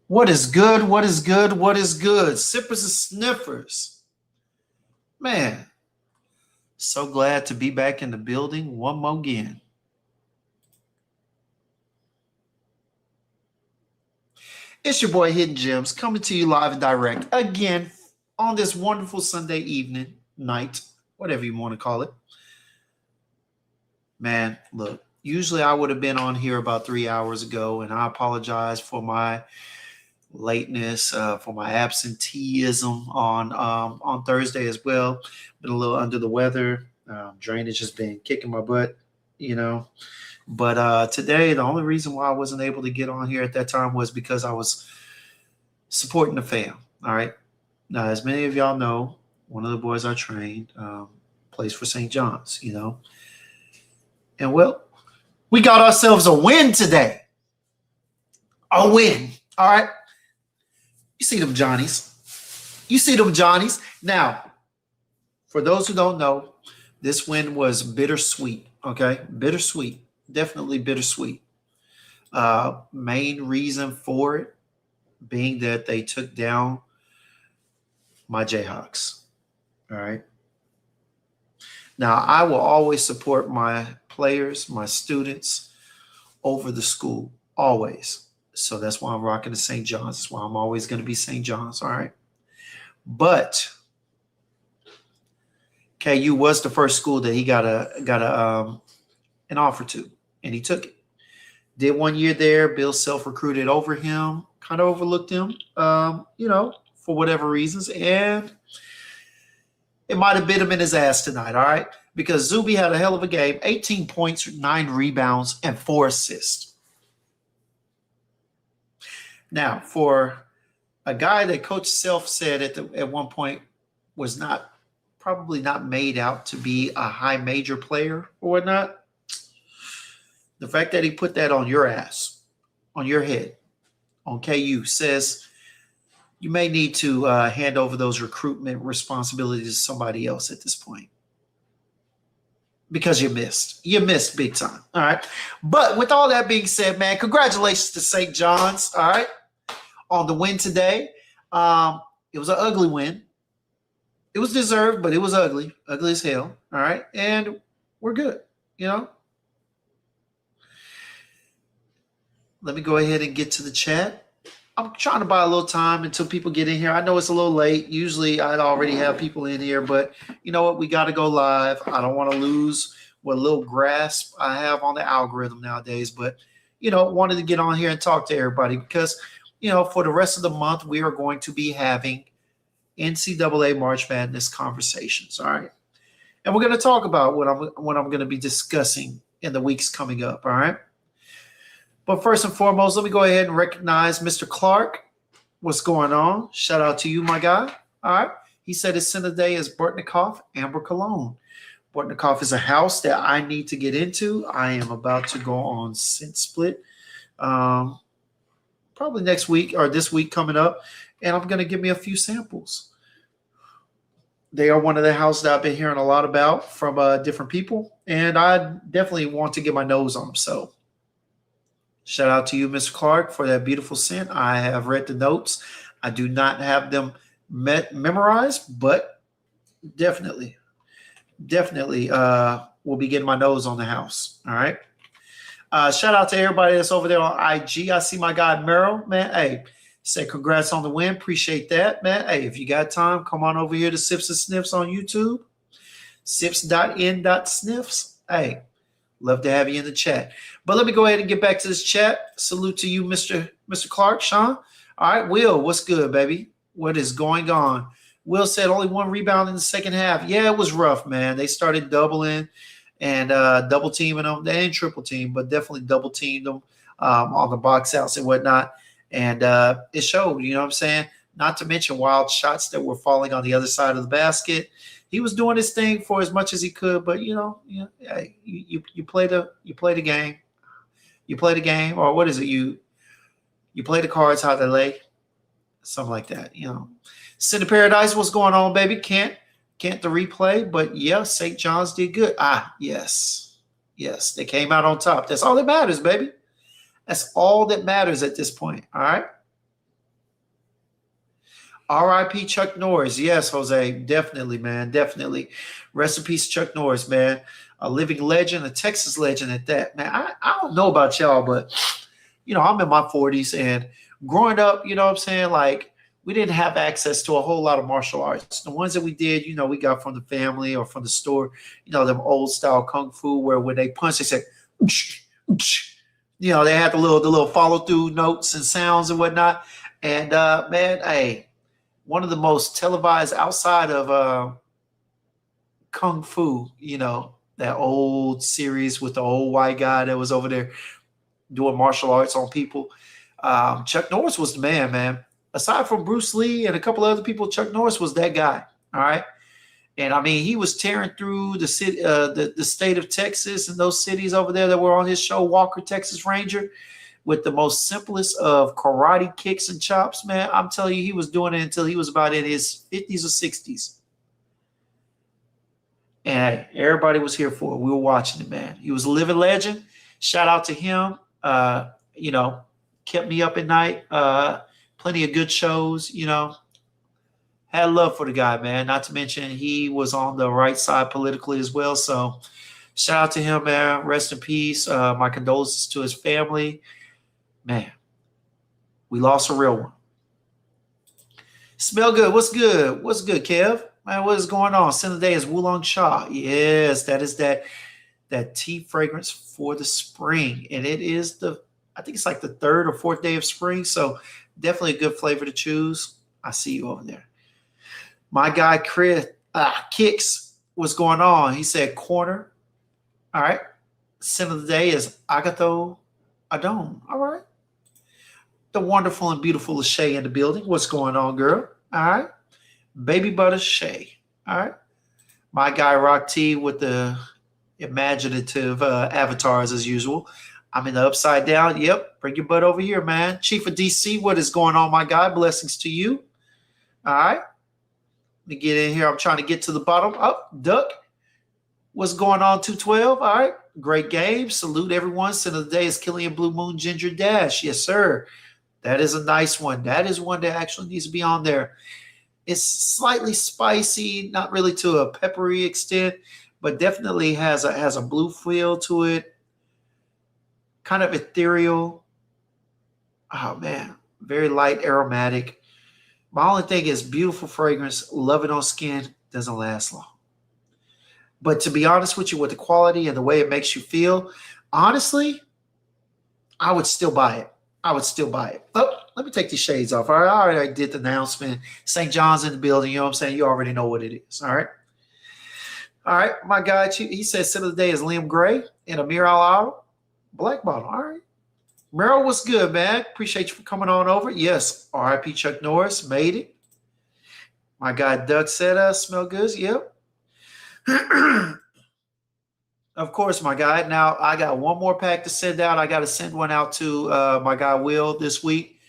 What is good? What is good? What is good? Sippers and sniffers. Man, so glad to be back in the building one more again. It's your boy Hidden Gems coming to you live and direct again on this wonderful Sunday evening, night, whatever you want to call it. Man, look, usually I would have been on here about 3 hours ago, and I apologize for my lateness, for my absenteeism on Thursday as well. Been a little under the weather. Drainage has been kicking my butt, you know. But today, the only reason why I wasn't able to get on here at that time was because I was supporting the fam. All right. Now, as many of y'all know, one of the boys I trained plays for St. John's, And well, we got ourselves a win today. A win. All right. You see them Johnnies. You see them Johnnies. Now, for those who don't know, this win was bittersweet. Okay. Bittersweet. Definitely bittersweet. Main reason for it being that they took down my Jayhawks. All right. Now, I will always support my players, my students over the school. Always. So that's why I'm rocking the St. John's. That's why I'm always going to be St. John's. All right. But KU was the first school that he got an offer to, and he took it. Did 1 year there. Bill self-recruited over him, kind of overlooked him, for whatever reasons. And it might have bit him in his ass tonight, all right? Because Zuby had a hell of a game, 18 points, 9 rebounds, and 4 assists. Now, for a guy that Coach Self said at one point was probably not made out to be a high major player or whatnot, the fact that he put that on your ass, on your head, on KU, says you may need to hand over those recruitment responsibilities to somebody else at this point. Because you missed. You missed big time. All right. But with all that being said, man, congratulations to St. John's, all right, on the win today. It was an ugly win. It was deserved, but it was ugly. Ugly as hell. All right. And we're good, Let me go ahead and get to the chat. I'm trying to buy a little time until people get in here. I know it's a little late. Usually I'd already have people in here, but you know what? We got to go live. I don't want to lose what little grasp I have on the algorithm nowadays, but, wanted to get on here and talk to everybody because, for the rest of the month, we are going to be having NCAA March Madness conversations. All right. And we're going to talk about what I'm going to be discussing in the weeks coming up. All right. But first and foremost, let me go ahead and recognize Mr. Clark. What's going on? Shout out to you, my guy. All right. He said his sin of the day is Bortnikov, Amber Cologne. Bortnikov is a house that I need to get into. I am about to go on Scent Split probably next week or this week coming up, and I'm going to give me a few samples. They are one of the houses that I've been hearing a lot about from different people, and I definitely want to get my nose on them. So shout out to you, Mr. Clark, for that beautiful scent. I have read the notes. I do not have them memorized, but definitely will be getting my nose on the house. All right. Shout out to everybody that's over there on IG. I see my guy Merrill, man. Hey, say congrats on the win. Appreciate that, man. Hey, if you got time, come on over here to Sips and Sniffs on YouTube. Sips.n.sniffs. Hey, love to have you in the chat. But let me go ahead and get back to this chat. Salute to you, Mr. Clark, Sean. All right, Will, what's good, baby? What is going on? Will said only 1 rebound in the second half. Yeah, it was rough, man. They started doubling and double teaming them. They didn't triple team, but definitely double teamed them on the box outs and whatnot. And it showed, you know what I'm saying? Not to mention wild shots that were falling on the other side of the basket. He was doing his thing for as much as he could, but you play the game. You play the game, or what is it? You play the cards how they lay, something like that. Sin of Paradise, what's going on, baby? Can't the replay, but yeah, St. John's did good. Yes, they came out on top. That's all that matters, baby. That's all that matters at this point. All right. R.I.P. Chuck Norris. Yes, Jose, definitely, man, definitely. Rest in peace, Chuck Norris, man. A living legend, a Texas legend at that. Man, I don't know about y'all, but I'm in my 40s and growing up, you know what I'm saying? Like, we didn't have access to a whole lot of martial arts. The ones that we did, we got from the family or from the store, them old style kung fu where when they punch, they said, "Oosh, oosh." They had the little follow through notes and sounds and whatnot. And man, hey, one of the most televised outside of kung fu, that old series with the old white guy that was over there doing martial arts on people. Chuck Norris was the man, man. Aside from Bruce Lee and a couple other people, Chuck Norris was that guy. All right. And I mean, he was tearing through the city, the state of Texas and those cities over there that were on his show, Walker, Texas Ranger, with the most simplest of karate kicks and chops, man. I'm telling you, he was doing it until he was about in his 50s or 60s. And hey, everybody was here for it. We were watching it, man. He was a living legend. Shout out to him. Kept me up at night. Plenty of good shows, Had love for the guy, man. Not to mention he was on the right side politically as well. So shout out to him, man. Rest in peace. My condolences to his family. Man, we lost a real one. Smell good. What's good? What's good, Kev? Man, what is going on? Sin of the day is Wulong Cha. Yes, that is that tea fragrance for the spring. And it is I think it's like the 3rd or 4th day of spring. So definitely a good flavor to choose. I see you over there. My guy, Chris, Kicks, what's going on? He said corner. All right. Sin of the day is Agatho Adon. All right. The wonderful and beautiful Lachey in the building. What's going on, girl? All right. Baby Butter Shay. All right. My guy, Rock T, with the imaginative avatars as usual. I'm in the upside down. Yep. Bring your butt over here, man. Chief of DC, what is going on, my guy? Blessings to you. All right. Let me get in here. I'm trying to get to the bottom. Up, Duck. What's going on, 212? All right. Great game. Salute everyone. Sin of the day is Killian Blue Moon Ginger Dash. Yes, sir. That is a nice one. That is one that actually needs to be on there. It's slightly spicy, not really to a peppery extent, but definitely has a blue feel to it. Kind of ethereal. Oh, man. Very light, aromatic. My only thing is beautiful fragrance. Love it on skin. Doesn't last long. But to be honest with you, with the quality and the way it makes you feel, honestly, I would still buy it. Oh, let me take these shades off. All right, I already did the announcement. St. John's in the building. You know what I'm saying? You already know what it is. All right. All right. My guy, he says sin of the day is Liam Gray and Amir Al Black Bottle. All right. Merrill, what's good, man? Appreciate you for coming on over. Yes. R.I.P. Chuck Norris made it. My guy, Doug said, smell good. Yep. Of course, my guy. Now, I got one more pack to send out. I got to send one out to my guy, Will, this week.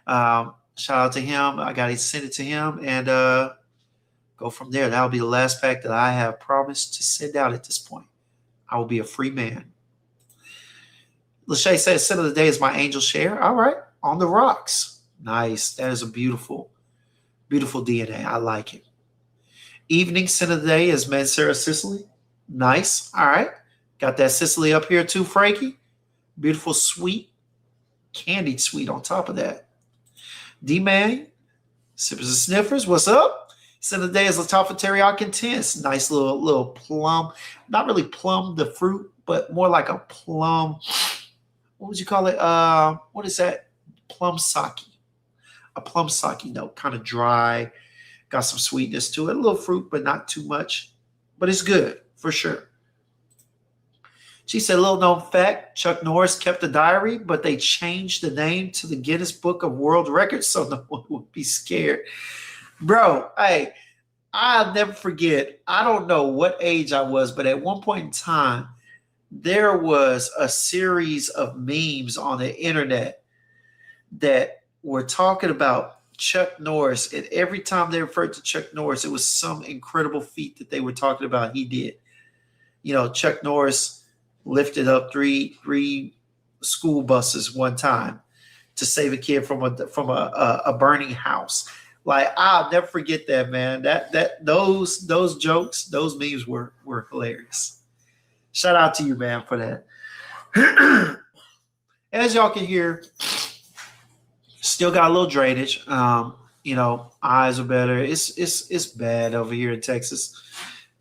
Shout out to him. I got to send it to him and go from there. That'll be the last pack that I have promised to send out at this point. I will be a free man. Lachey says, sin of the day is my angel share. All right. On the rocks. Nice. That is a beautiful, beautiful DNA. I like it. Evening sin of the day is Mancera Sicily. Nice. All right. Got that Sicily up here too, Frankie. Beautiful, sweet, candied sweet on top of that. D-Man, Sippers and Sniffers, what's up? Sin of the day is Latafa Teriyaki Intense. Nice little plum. Not really plum, the fruit, but more like a plum. What would you call it? What is that? Plum sake. A plum sake note. Kind of dry. Got some sweetness to it. A little fruit, but not too much. But it's good. For sure. She said, little known fact, Chuck Norris kept a diary, but they changed the name to the Guinness Book of World Records so no one would be scared. Bro, hey, I'll never forget. I don't know what age I was, but at one point in time, there was a series of memes on the internet that were talking about Chuck Norris. And every time they referred to Chuck Norris, it was some incredible feat that they were talking about he did. Chuck Norris lifted up three school buses one time to save a kid from a burning house. Like I'll never forget that, man. Those jokes, those memes were hilarious. Shout out to you, man, for that. As y'all can hear, still got a little drainage. Eyes are better. It's bad over here in Texas.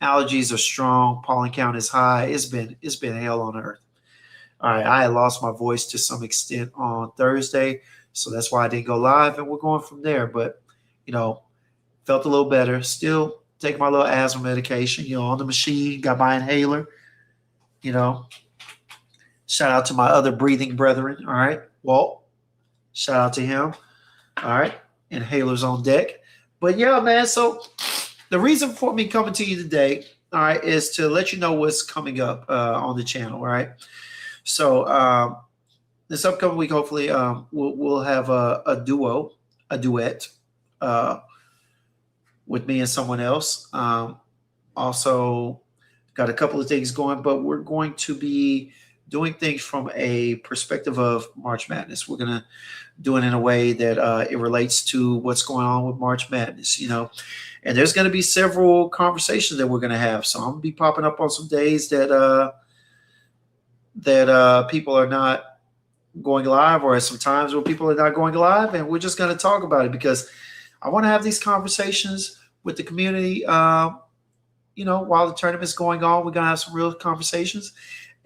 Allergies are strong. Pollen count is high. It's been hell on earth. All right, I had lost my voice to some extent on Thursday, so that's why I didn't go live, and we're going from there. But felt a little better. Still taking my little asthma medication. On the machine. Got my inhaler. Shout out to my other breathing brethren. All right, Walt. Shout out to him. All right, inhalers on deck. But yeah, man. So the reason for me coming to you today, all right, is to let you know what's coming up on the channel. All right. So this upcoming week, hopefully, we'll have a duet with me and someone else. Also, got a couple of things going, but we're going to be doing things from a perspective of March Madness. We're going to do it in a way that it relates to what's going on with March Madness, And there's going to be several conversations that we're going to have. So I'm going to be popping up on some days that people are not going live, or at some times where people are not going live, and we're just going to talk about it because I want to have these conversations with the community. While the tournament's going on, we're going to have some real conversations.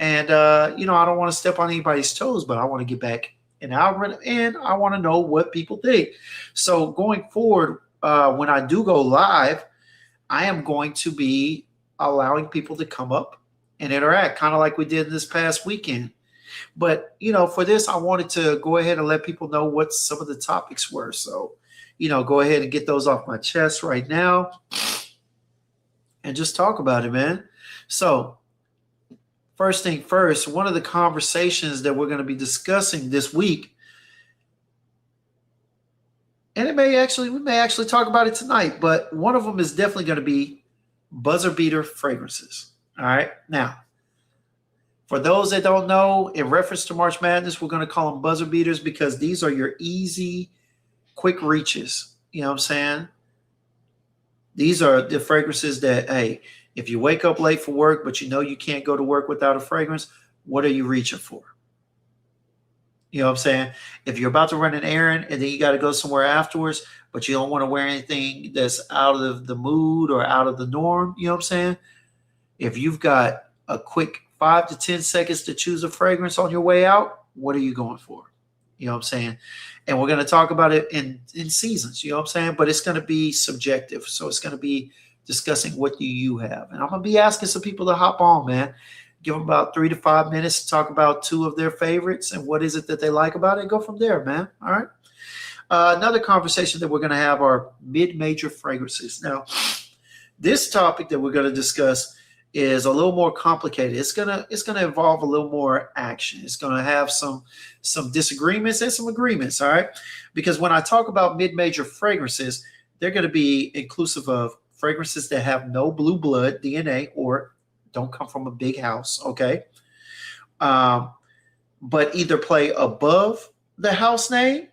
And, I don't want to step on anybody's toes, but I want to get back in the algorithm, and I want to know what people think. So going forward, when I do go live, I am going to be allowing people to come up and interact, kind of like we did this past weekend. But, for this, I wanted to go ahead and let people know what some of the topics were. So, go ahead and get those off my chest right now and just talk about it, man. So first thing first, one of the conversations that we're going to be discussing this week, and we may actually talk about it tonight, but one of them is definitely going to be buzzer beater fragrances. All right. Now, for those that don't know, in reference to March Madness, we're going to call them buzzer beaters because these are your easy, quick reaches. You know what I'm saying? These are the fragrances that, hey, if you wake up late for work, but you can't go to work without a fragrance, what are you reaching for? You know what I'm saying? If you're about to run an errand and then you got to go somewhere afterwards, but you don't want to wear anything that's out of the mood or out of the norm, you know what I'm saying? If you've got a quick 5 to 10 seconds to choose a fragrance on your way out, what are you going for? You know what I'm saying? And we're going to talk about it in seasons, you know what I'm saying? But it's going to be subjective. So it's going to be discussing what do you have. And I'm going to be asking some people to hop on, man. Give them about 3 to 5 minutes to talk about 2 of their favorites and what is it that they like about it, and go from there, man. All right. Another conversation that we're going to have are mid-major fragrances. Now, this topic that we're going to discuss is a little more complicated. It's gonna involve a little more action. It's gonna have some disagreements and some agreements. All right, because when I talk about mid-major fragrances, they're going to be inclusive of fragrances that have no blue blood DNA or don't come from a big house. Okay, but either play above the house name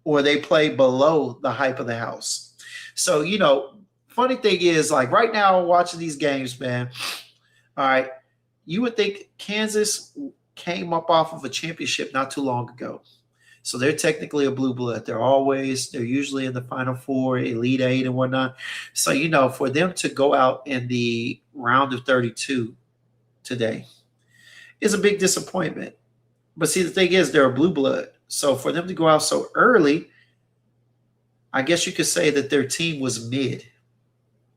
or they play below the hype of the house. So funny thing is, like right now, watching these games, man. All right, you would think Kansas came up off of a championship not too long ago. So they're technically a blue blood. They're usually in the Final Four, Elite Eight, and whatnot. So, for them to go out in the round of 32 today is a big disappointment. But see, the thing is, they're a blue blood. So for them to go out so early, I guess you could say that their team was mid.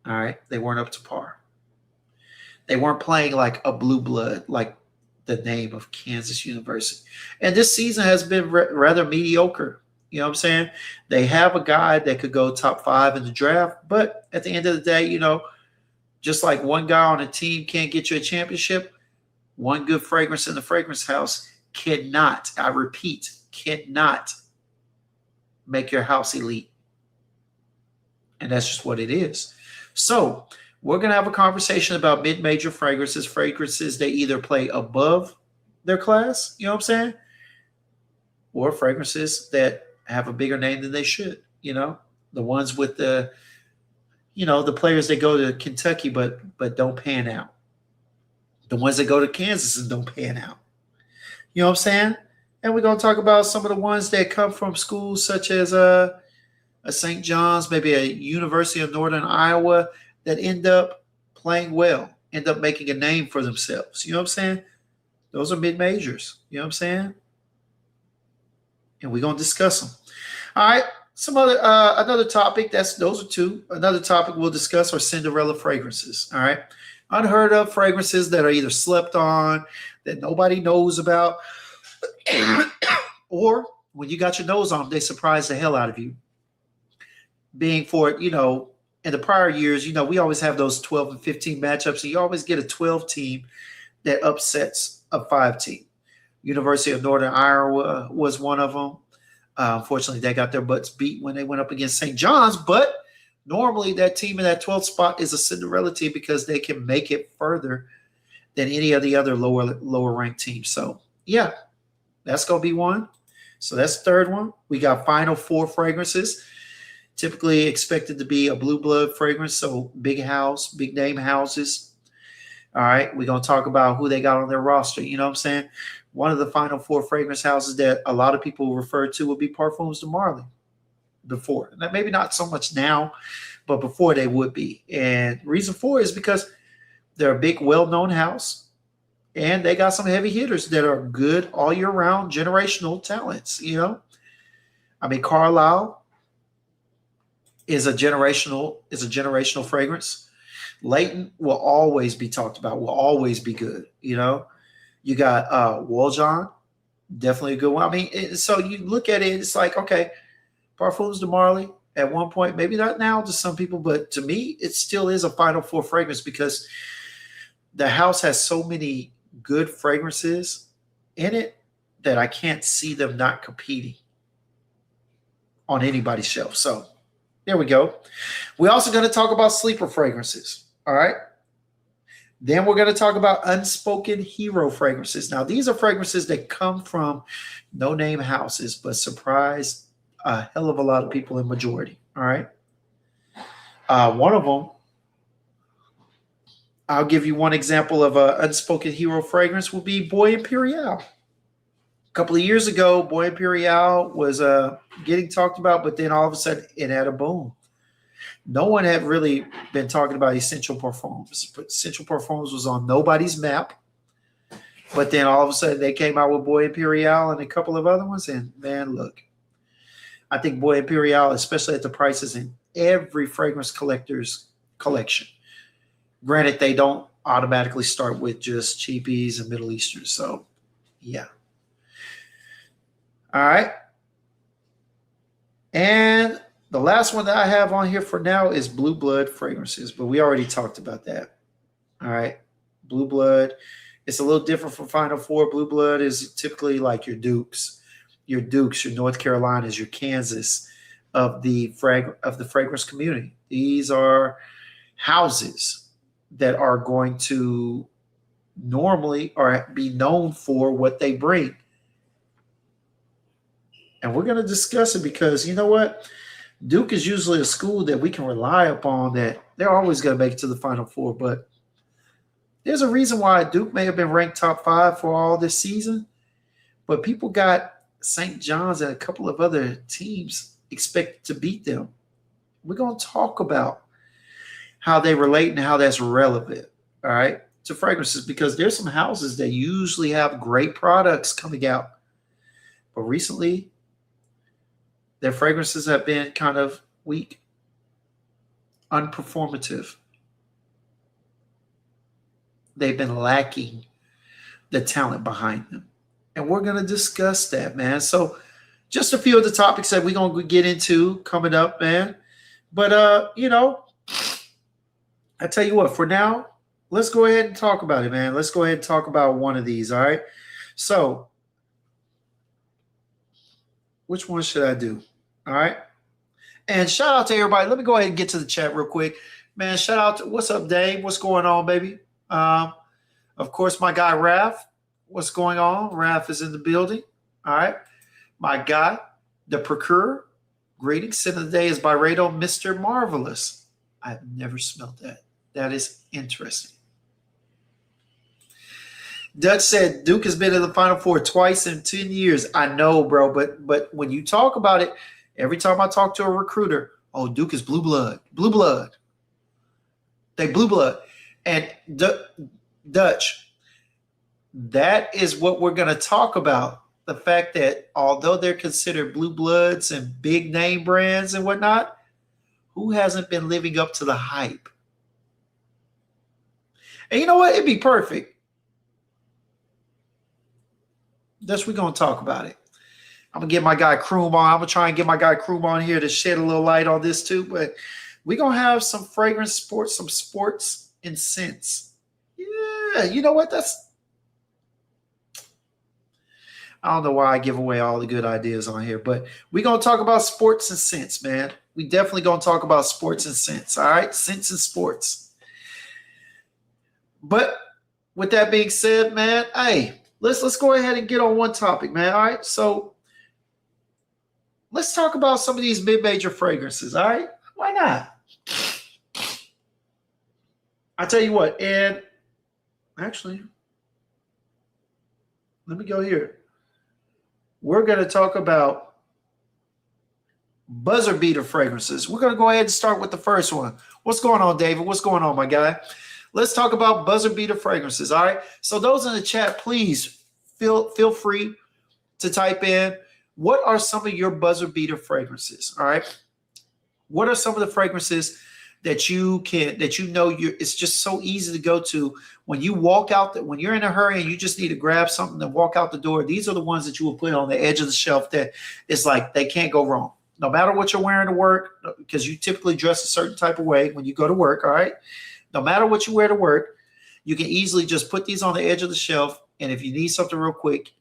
All right, they weren't up to par. They weren't playing like a blue blood, like the name of Kansas University. And this season has been rather mediocre. You know what I'm saying? They have a guy that could go top 5 in the draft, but at the end of the day, just like one guy on a team can't get you a championship, one good fragrance in the fragrance house cannot, I repeat, cannot make your house elite. And that's just what it is. So we're going to have a conversation about mid-major fragrances that either play above their class, you know what I'm saying? Or fragrances that have a bigger name than they should, The ones with the players that go to Kentucky but don't pan out. The ones that go to Kansas and don't pan out. You know what I'm saying? And we're gonna talk about some of the ones that come from schools such as a St. John's, maybe a University of Northern Iowa that end up playing well, end up making a name for themselves. You know what I'm saying? Those are mid majors. You know what I'm saying? And we're gonna discuss them. All right. Some other another topic. Those are two. Another topic we'll discuss are Cinderella fragrances. All right. Unheard of fragrances that are either slept on, that nobody knows about, or when you got your nose on them, they surprise the hell out of you. Being for, in the prior years, we always have those 12 and 15 matchups, and you always get a 12 team that upsets a 5 team. University of Northern Iowa was one of them. Unfortunately, they got their butts beat when they went up against St. John's, but normally that team in that 12th spot is a Cinderella team because they can make it further than any of the other lower ranked teams. So, yeah, that's going to be one. So that's the third one. We got Final Four fragrances, typically expected to be a blue blood fragrance, so big house, big name houses. All right, we're going to talk about who they got on their roster. You know what I'm saying? One of the Final Four fragrance houses that a lot of people refer to would be Parfums de Marly before. Now, maybe not so much now, but before they would be. And reason for it is because they're a big, well-known house, and they got some heavy hitters that are good all year round, generational talents. I mean, Carlisle is a generational fragrance. Leighton will always be talked about, will always be good. You got Waljean, definitely a good one. I mean, so you look at it, it's like, okay, Parfums de Marly at one point, maybe not now to some people, but to me, it still is a Final Four fragrance because the house has so many good fragrances in it that I can't see them not competing on anybody's shelf. So there we go. We're also going to talk about sleeper fragrances. All right. Then we're going to talk about unspoken hero fragrances. Now, these are fragrances that come from no-name houses, but surprise a hell of a lot of people in majority. All right. One of them, I'll give you one example of an unspoken hero fragrance will be Bois Imperial. A couple of years ago, Bois Imperial was getting talked about, but then all of a sudden it had a boom. No one had really been talking about Essential Parfums. Essential Parfums was on nobody's map. But then all of a sudden they came out with Bois Imperial and a couple of other ones. And man, look, I think Bois Imperial, especially at the prices in every fragrance collector's collection. Granted, they don't automatically start with just cheapies and Middle Eastern. So, yeah. All right. And the last one that I have on here for now is Blue Blood fragrances, but we already talked about that. All right. Blue Blood. It's a little different from Final Four. Blue Blood is typically like your Dukes, your North Carolinas, your Kansas of the fragrance community. These are houses that are going to normally or be known for what they bring. And we're going to discuss it because you know what? Duke is usually a school that we can rely upon that they're always going to make it to the Final Four. But there's a reason why Duke may have been ranked top 5 for all this season. But people got St. John's and a couple of other teams expected to beat them. We're going to talk about how they relate and how that's relevant, all right, to fragrances because there's some houses that usually have great products coming out. But recently, their fragrances have been kind of weak, unperformative. They've been lacking the talent behind them. And we're going to discuss that, man. So just a few of the topics that we're going to get into coming up, man. But, I tell you what, for now, let's go ahead and talk about it, man. Let's go ahead and talk about one of these, all right? So which one should I do? All right. And shout out to everybody. Let me go ahead and get to the chat real quick. Man, shout out to what's up, Dave? What's going on, baby? Of course, my guy, Raph. What's going on? Raph is in the building. All right. My guy, the Procurer. Greetings. Scent of the day is Byredo, Mr. Marvelous. I've never smelled that. That is interesting. Dutch said Duke has been in the Final Four twice in 10 years. I know, bro, but when you talk about it, every time I talk to a recruiter, oh, Duke is blue blood. Blue blood. They blue blood. And Dutch, that is what we're going to talk about. The fact that although they're considered blue bloods and big name brands and whatnot, who hasn't been living up to the hype? And you know what? It'd be perfect. That's we're going to talk about it. I'm going to get my guy Kroom on. I'm going to try and get my guy Kroom on here to shed a little light on this too. But we're going to have some fragrance sports, some sports and scents. Yeah, you know what? I don't know why I give away all the good ideas on here, but we're going to talk about sports and scents, man. We definitely going to talk about sports and scents, all right? Scents and sports. But with that being said, man, hey, let's go ahead and get on one topic, man, all right? So let's talk about some of these mid-major fragrances, all right? Why not? I tell you what, and actually, let me go here. We're going to talk about buzzer beater fragrances. We're going to go ahead and start with the first one. What's going on, David? What's going on, my guy? Let's talk about buzzer beater fragrances, all right? So those in the chat, please feel free to type in, what are some of your buzzer beater fragrances, all right? What are some of the fragrances that it's just so easy to go to when you walk out, when you're in a hurry and you just need to grab something and walk out the door? These are the ones that you will put on the edge of the shelf that it's like they can't go wrong. No matter what you're wearing to work, because you typically dress a certain type of way when you go to work, all right? No matter what you wear to work, you can easily just put these on the edge of the shelf, and if you need something real quick,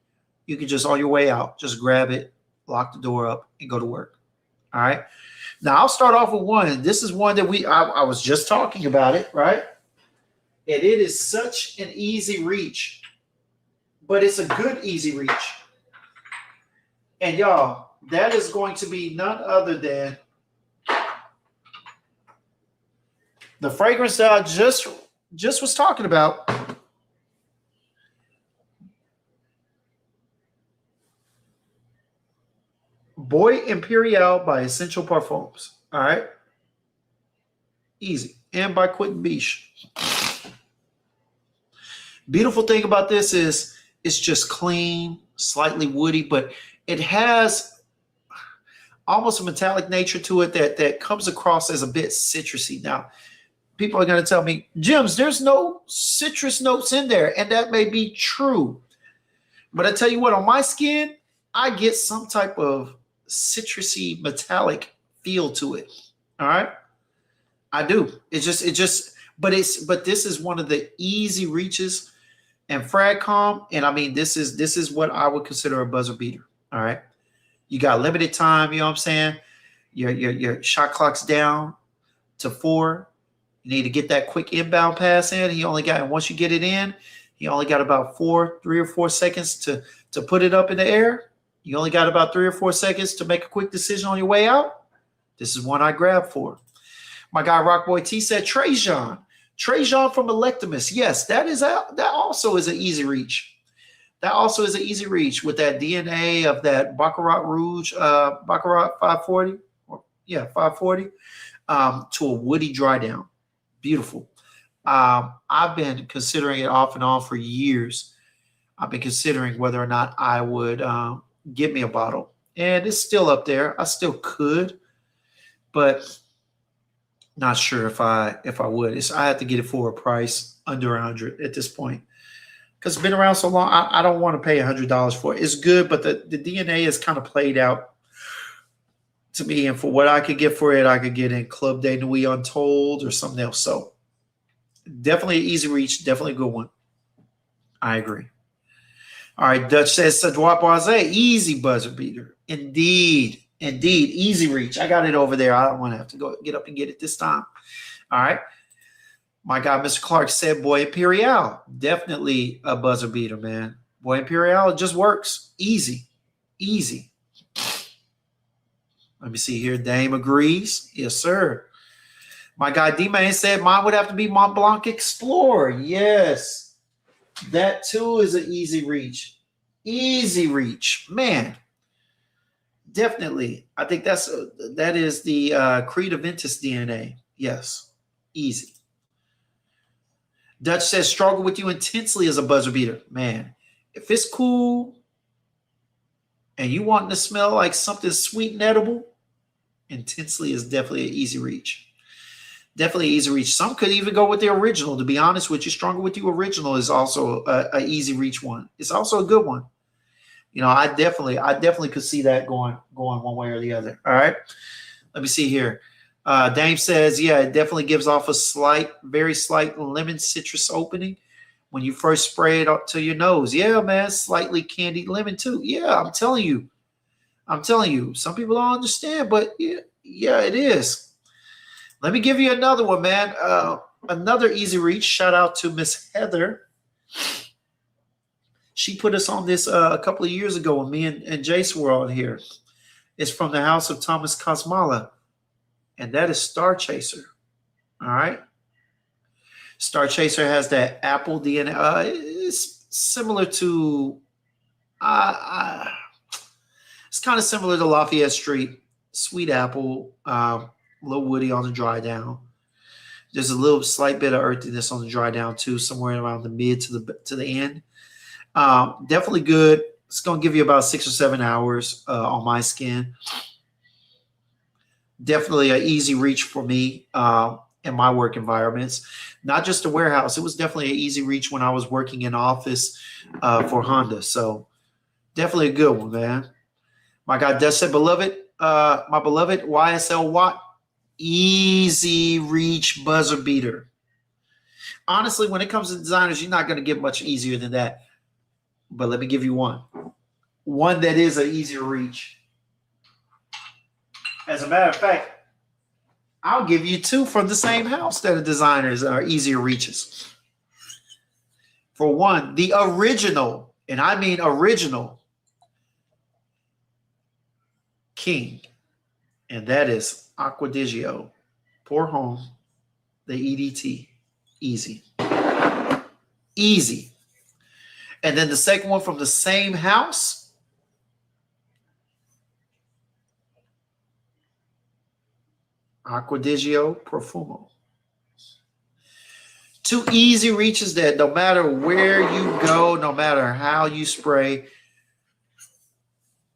you can just on your way out, just grab it, lock the door up, and go to work, all right? Now, I'll start off with one. This is one that I was just talking about it, right? And it is such an easy reach, but it's a good easy reach. And y'all, that is going to be none other than the fragrance that I just was talking about. Boy Imperial by Essential Parfums. All right. Easy. And by Quentin Biche. Beautiful thing about this is it's just clean, slightly woody, but it has almost a metallic nature to it that comes across as a bit citrusy. Now, people are going to tell me, Jims, there's no citrus notes in there, and that may be true. But I tell you what, on my skin, I get some type of citrusy metallic feel to it. All right. I do. But this is one of the easy reaches and Fragcom. And I mean, this is what I would consider a buzzer beater. All right. You got limited time. You know what I'm saying? Your shot clock's down to 4. You need to get that quick inbound pass in. Once you get it in, you only got about 3 or 4 seconds to put it up in the air. You only got about 3 or 4 seconds to make a quick decision on your way out. This is one I grabbed for. My guy Rockboy T said Trajan. Trajan from Electimus. Yes, that also is an easy reach. That also is an easy reach with that DNA of that Baccarat Rouge, Baccarat 540. 540 to a woody dry down. Beautiful. I've been considering it off and on for years. I've been considering whether or not I would get me a bottle, and it's still up there. I still could, but not sure if I would. I have to get it for a price under $100 at this point because it's been around so long. I don't want to pay $100 for it. It's good, but the DNA is kind of played out to me, and for what I could get for it, I could get in Club de Nuit Untold or something else. So definitely an easy reach, definitely a good one. I agree. All right, Dutch says Cedroit Boise, easy buzzer beater. Indeed, easy reach. I got it over there. I don't want to have to go get up and get it this time. All right. My guy, Mr. Clark said Boy Imperial. Definitely a buzzer beater, man. Boy Imperial, it just works. Easy. Let me see here. Dame agrees. Yes, sir. My guy D-Man said mine would have to be Mont Blanc Explorer. Yes. That too is an easy reach. Easy reach. Man. Definitely. I think that is the Creed Aventus DNA. Yes. Easy. Dutch says struggle with you intensely as a buzzer beater. Man, if it's cool and you want to smell like something sweet and edible, intensely is definitely an easy reach. Definitely easy reach. Some could even go with the original. To be honest with you, stronger with you original is also a easy reach one. It's also a good one. You know, I definitely could see that going one way or the other. All right. Let me see here. Dame says, yeah, it definitely gives off a very slight lemon citrus opening when you first spray it up to your nose. Yeah, man, slightly candied lemon too. Yeah, I'm telling you. Some people don't understand, but yeah, it is. Let me give you another one, man. Another easy reach. Shout out to Miss Heather. She put us on this a couple of years ago when me and Jace were on here. It's from the house of Thomas Kosmala, and that is Star Chaser. All right. Star Chaser has that apple DNA. It's similar to, it's kind of similar to Lafayette Street. Sweet apple, a little woody on the dry down. There's a little slight bit of earthiness on the dry down too, somewhere around the mid to the end. Definitely good. It's going to give you about 6 or 7 hours on my skin. Definitely an easy reach for me in my work environments. Not just a warehouse. It was definitely an easy reach when I was working in office for Honda. So definitely a good one, man. My guy Dust said, my beloved YSL Watt, easy reach buzzer beater. Honestly, when it comes to designers, you're not going to get much easier than that. But let me give you one. One that is an easier reach. As a matter of fact, I'll give you two from the same house that are designers are easier reaches. For one, the original, and I mean original, King, and that is Acqua di Gio. Pour Homme, the EDT. Easy. Easy. And then the second one from the same house, Acqua di Gio Profumo. Two easy reaches that no matter where you go, no matter how you spray,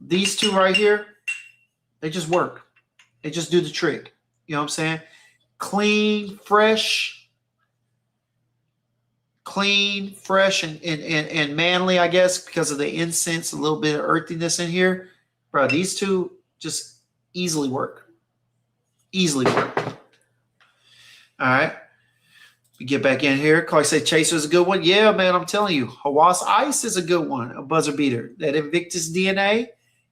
these two right here, they just work. They just do the trick. You know what I'm saying? Clean, fresh, and manly, I guess, because of the incense, a little bit of earthiness in here. Bro, these two just easily work. Easily work. All right. We get back in here. Clark say Chaser is a good one. Yeah, man, I'm telling you. Hawas Ice is a good one, a buzzer beater. That Invictus DNA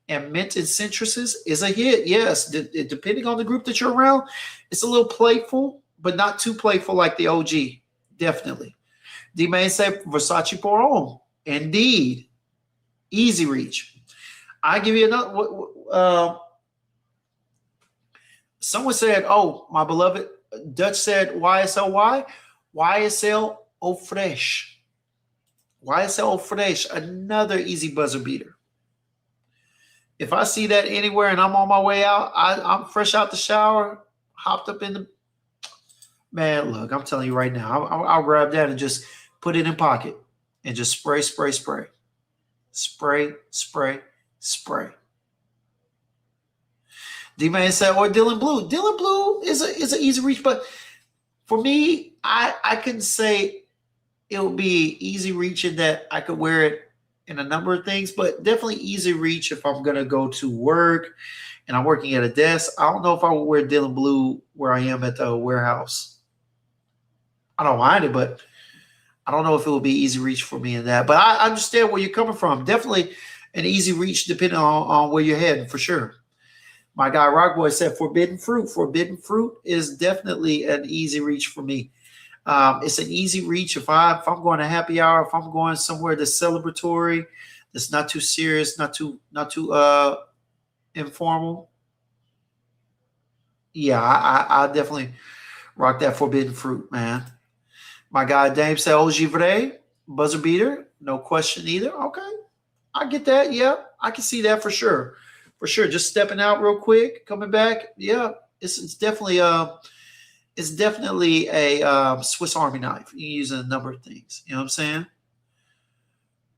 and Mint and Citruses is a hit. Yes, depending on the group that you're around, it's a little playful, but not too playful like the OG. Definitely. D-Man said Versace Pour Homme. Indeed. Easy reach. I give you another. Someone said, oh, my beloved Dutch said YSLY. YSL Eau Fraiche. YSL Eau Fraiche, another easy buzzer beater. If I see that anywhere and I'm on my way out, I'm fresh out the shower, hopped up in the man. Look, I'm telling you right now, I'll grab that and just put it in pocket and just spray. D-Man said, or Dylan Blue. Dylan Blue is an easy reach, but for me, I can say it would be easy reach in that I could wear it in a number of things, but definitely easy reach if I'm going to go to work and I'm working at a desk. I don't know if I would wear Dylan Blue where I am at the warehouse. I don't mind it, but I don't know if it would be easy reach for me in that. But I understand where you're coming from. Definitely an easy reach depending on where you're heading, for sure. My guy Rockboy said Forbidden Fruit. Forbidden Fruit is definitely an easy reach for me. It's an easy reach if I'm going to happy hour, if I'm going somewhere that's celebratory, that's not too serious, not too informal. Yeah, I definitely rock that forbidden fruit, man. My guy Dame said Ogivre, buzzer beater, no question either. Okay, I get that. Yeah, I can see that for sure. For sure. Just stepping out real quick, coming back. Yeah, it's definitely it's definitely a Swiss Army knife. You can use it in a number of things. You know what I'm saying?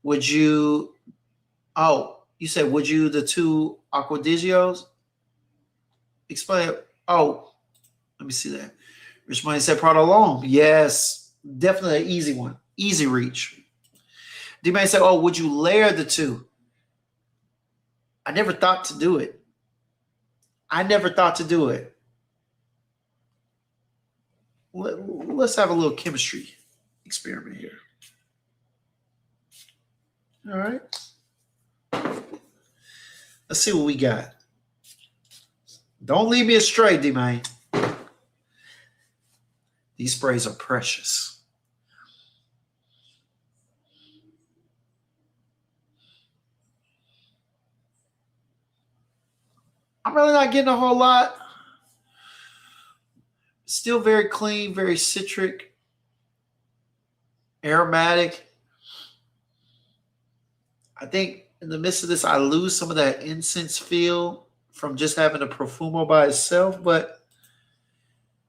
Would you? Oh, you said would you the two Aquadigios? Explain. Oh, let me see that. Rich Money said Prada Long. Yes, definitely an easy one. Easy reach. D-Man said, oh, would you layer the two? I never thought to do it. I never thought to do it. Let's have a little chemistry experiment here. All right. Let's see what we got. Don't leave me astray, D-Man. These sprays are precious. I'm really not getting a whole lot. Still very clean, very citric, aromatic. I think in the midst of this, I lose some of that incense feel from just having a Profumo by itself, but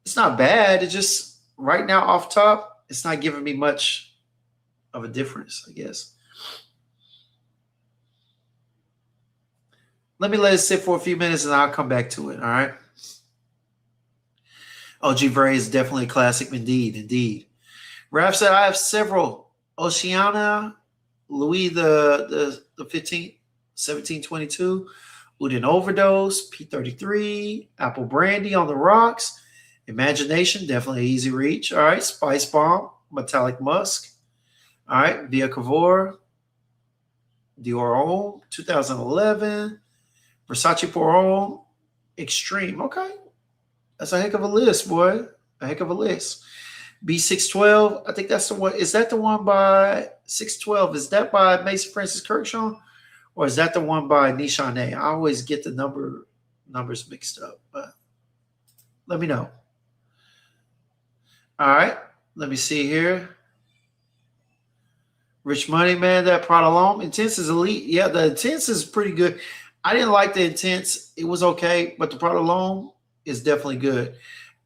it's not bad. It just, right now, off top, it's not giving me much of a difference, I guess. Let me let it sit for a few minutes and I'll come back to it, all right? Ogivre is definitely a classic indeed, indeed. Raph said, I have several. Oceania, Louis the 15th, 1722, Udin Overdose, P33, Apple Brandy on the Rocks, Imagination, definitely easy reach. All right, Spice Bomb, Metallic Musk. All right, Via Cavour, Dior Homme, 2011, Versace Pour Homme, Extreme. Okay, that's a heck of a list, boy. A heck of a list. B612, I think that's the one. Is that the one by 612? Is that by Mason Francis Kirkshaw? Or is that the one by Nishane? I always get the numbers mixed up, but let me know. All right, let me see here. Rich Money, man, that Prada Long. Intense is elite. Yeah, the Intense is pretty good. I didn't like the Intense. It was okay, but the Prada Long is definitely good.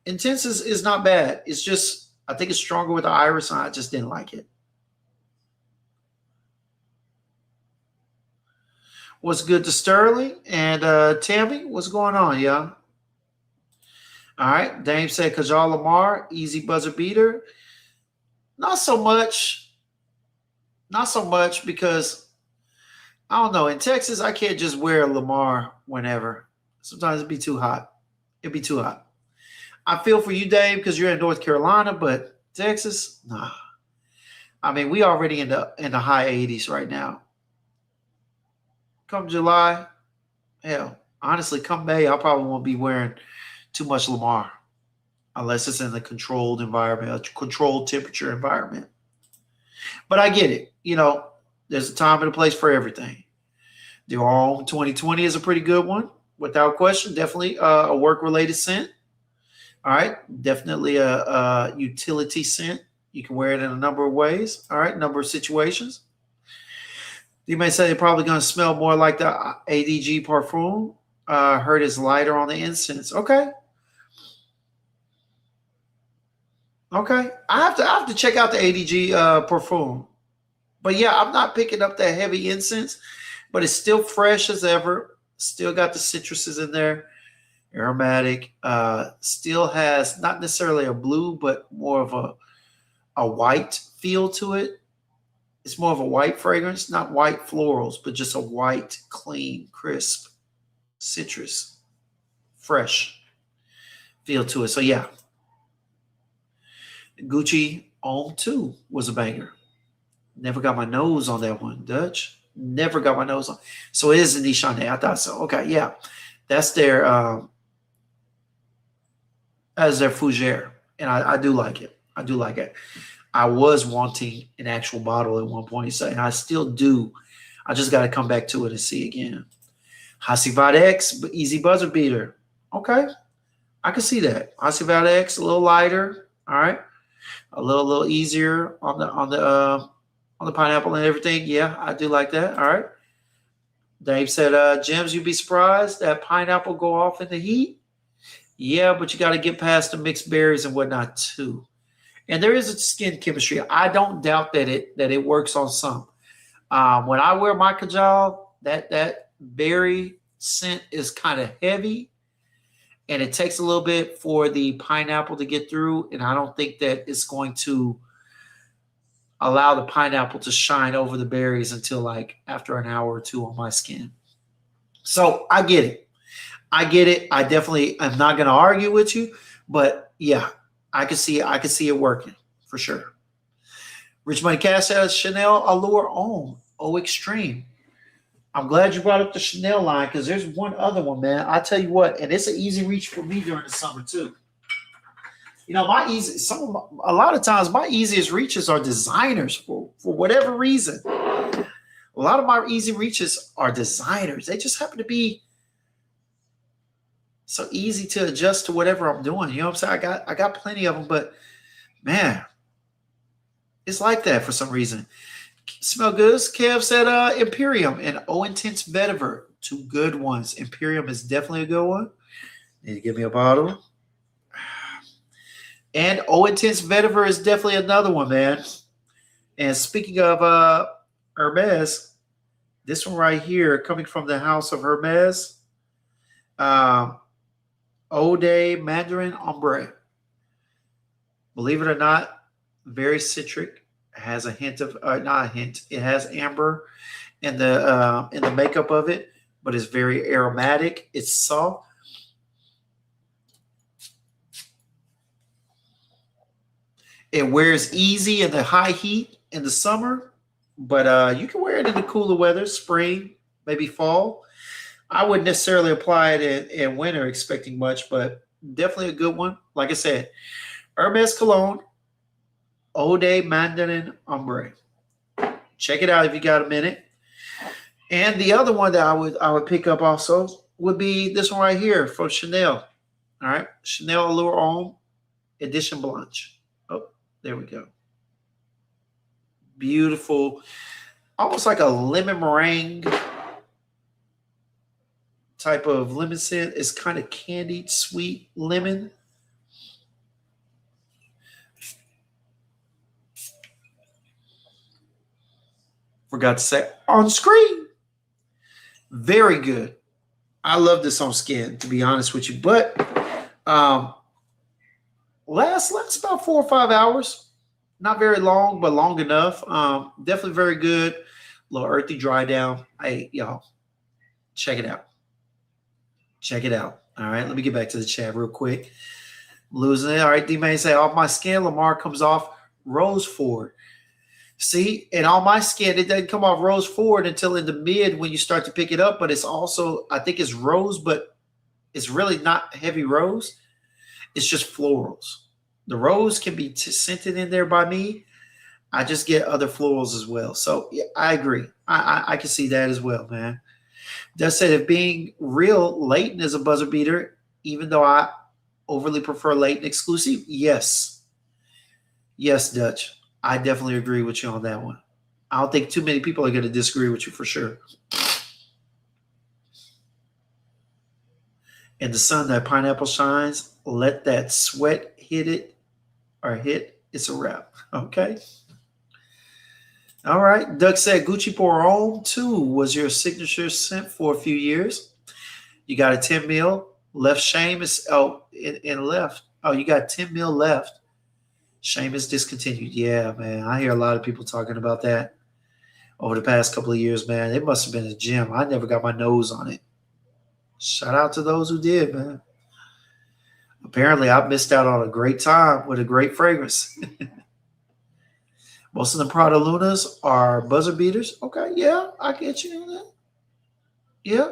Intense is not bad. It's just, I think it's stronger with the iris, and I just didn't like it. What's good to Sterling and Tammy? What's going on, y'all? All right. Dame said Kajal Lamar, easy buzzer beater. Not so much. Not so much because I don't know. In Texas, I can't just wear Lamar whenever. Sometimes it'd be too hot. It'd be too hot. I feel for you, Dave, because you're in North Carolina, but Texas, nah. I mean, we already in the high 80s right now. Come July, hell, honestly, come May, I probably won't be wearing too much Lamar unless it's in a controlled environment, a controlled temperature environment. But I get it. You know, there's a time and a place for everything. The Homme 2020 is a pretty good one, without question. Definitely a work-related scent. All right, definitely a utility scent. You can wear it in a number of ways. All right, number of situations. You may say they're probably going to smell more like the ADG Parfum. Heard it's lighter on the incense. Okay. Okay. I have to check out the ADG Parfum. But yeah, I'm not picking up that heavy incense, but it's still fresh as ever. Still got the citruses in there. Aromatic. Still has not necessarily a blue, but more of a white feel to it. It's more of a white fragrance, not white florals, but just a white, clean, crisp, citrus, fresh feel to it. So yeah, Gucci Homme 2 was a banger. Never got my nose on that one, Dutch. Never got my nose on. So it is a Nishane. I thought so. Okay, yeah. That's their fougere. And I do like it. I do like it. I was wanting an actual bottle at one point, and I still do. I just got to come back to it and see again. Hasivat X, Easy Buzzer Beater. Okay. I can see that. Oxy Valley X a little lighter. All right, a little easier on the pineapple and everything. Yeah, I do like that. All right. Dave said, James, you'd be surprised that pineapple go off in the heat. Yeah, but you got to get past the mixed berries and whatnot too. And there is a skin chemistry. I don't doubt that it works on some. When I wear my kajal, that berry scent is kind of heavy, and it takes a little bit for the pineapple to get through. And I don't think that it's going to allow the pineapple to shine over the berries until like after an hour or two on my skin. So I get it. I get it. I definitely am not going to argue with you, but yeah, I can see it working for sure. Rich Money Cash says Chanel Allure Homme O Extreme. I'm glad you brought up the Chanel line because there's one other one, man. I tell you what, and it's an easy reach for me during the summer too. You know, a lot of times my easiest reaches are designers for whatever reason. A lot of my easy reaches are designers. They just happen to be so easy to adjust to whatever I'm doing. You know what I'm saying? I got plenty of them, but man, it's like that for some reason. Smell good. Kev said Imperium and O Intense Vetiver. Two good ones. Imperium is definitely a good one. Need to give me a bottle. And O Intense Vetiver is definitely another one, man. And speaking of Hermes, this one right here, coming from the house of Hermes, Eau de Mandarin Ombre. Believe it or not, very citric. It has a hint of, not a hint. It has amber in the makeup of it, but it's very aromatic. It's soft. It wears easy in the high heat in the summer, but you can wear it in the cooler weather, spring, maybe fall. I wouldn't necessarily apply it in winter expecting much, but definitely a good one. Like I said, Hermes Cologne, Eau de Mandarin Ombre. Check it out if you got a minute. And the other one that I would pick up also would be this one right here from Chanel. All right, Chanel Allure Homme Edition Blanche. Oh, there we go. Beautiful, almost like a lemon meringue type of lemon scent. It's kind of candied, sweet lemon. Forgot to say on screen. Very good. I love this on skin, to be honest with you. But lasts about 4 or 5 hours. Not very long, but long enough. Definitely very good. A little earthy dry down. Hey, y'all, check it out. Check it out. All right, let me get back to the chat real quick. I'm losing it. All right, D-May say, off my skin, Lamar comes off Rose Ford. See, and on my skin, it doesn't come off Rose Ford until in the mid when you start to pick it up, but it's also, I think it's rose, but it's really not heavy rose. It's just florals. The rose can be scented in there by me. I just get other florals as well. So yeah, I agree. I can see that as well, man. Does say that being real, Leighton is a buzzer beater, even though I overly prefer Leighton exclusive. Yes. Yes, Dutch. I definitely agree with you on that one. I don't think too many people are going to disagree with you for sure. In the sun, that pineapple shines. Let that sweat hit it or hit. It's a wrap. Okay. All right. Doug said Gucci Pour Homme 2 was your signature scent for a few years. You got a 10 mil. Left shame is, and left. Oh, you got 10 mil left. Shame is discontinued. Yeah, man. I hear a lot of people talking about that over the past couple of years, man. It must have been a gem. I never got my nose on it. Shout out to those who did, man. Apparently, I missed out on a great time with a great fragrance. Most of the Prada Lunas are buzzer beaters. Okay, yeah, I get you on that. Yeah.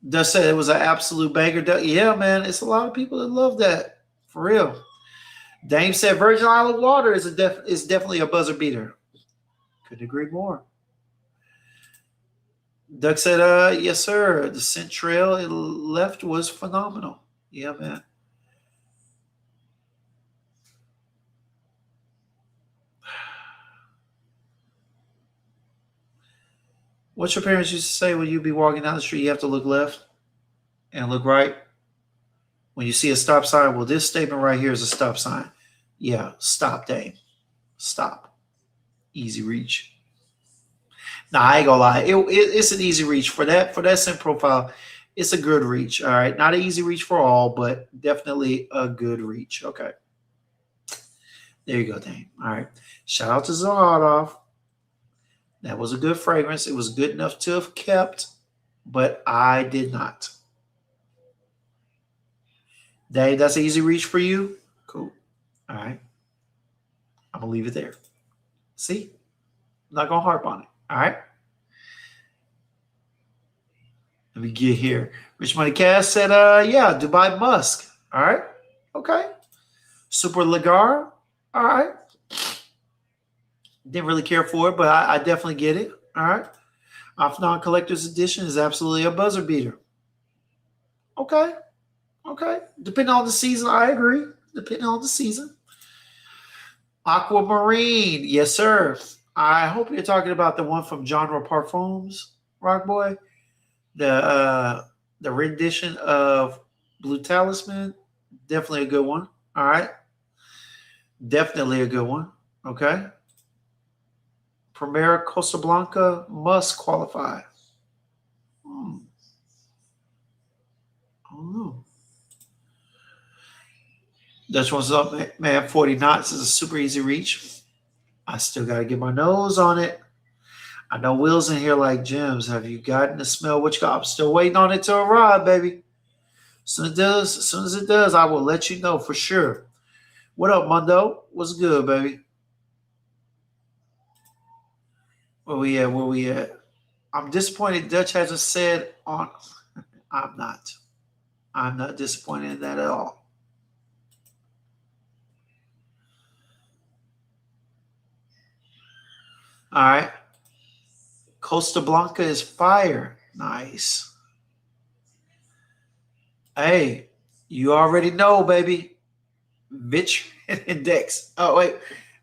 Does say it was an absolute banger. Yeah, man, it's a lot of people that love that. For real. Dame said Virgin Island water is definitely a buzzer beater. Couldn't agree more. Doug said, yes, sir. The scent trail it left was phenomenal. Yeah, man. What your parents used to say when you be walking down the street, you have to look left and look right. When you see a stop sign, well, this statement right here is a stop sign. Yeah, stop, Dave. Stop. Easy reach. Nah, I ain't gonna lie. It's an easy reach for that scent profile. It's a good reach. All right, not an easy reach for all, but definitely a good reach. Okay, there you go, Dave. All right. Shout out to Zaharoff. That was a good fragrance. It was good enough to have kept, but I did not. Dave, that's an easy reach for you. Cool. All right. I'm gonna leave it there. See, I'm not gonna harp on it. All right. Let me get here. Rich Money Cash said, yeah, Dubai Musk. All right. Okay. Super Lagar. All right. Didn't really care for it, but I definitely get it. All right. Afnan Collector's Edition is absolutely a buzzer beater. Okay. Okay. Depending on the season, I agree. Depending on the season. Aquamarine. Yes, sir. I hope you're talking about the one from Genre Parfums, Rock Boy. The rendition of Blue Talisman. Definitely a good one. All right. Definitely a good one. Okay. Primera Costa Blanca must qualify. I don't know. Dutch one's up, man. 40 knots is a super easy reach. I still got to get my nose on it. I know Will's in here like, Gems, have you gotten to smell what you got? I'm still waiting on it to arrive, baby. As soon as it does, I will let you know for sure. What up, Mundo? What's good, baby? Where we at? Where we at? I'm disappointed Dutch hasn't said on. I'm not. I'm not disappointed in that at all. All right. Costa Blanca is fire. Nice. Hey, you already know, baby. Vitch Index. Oh, wait.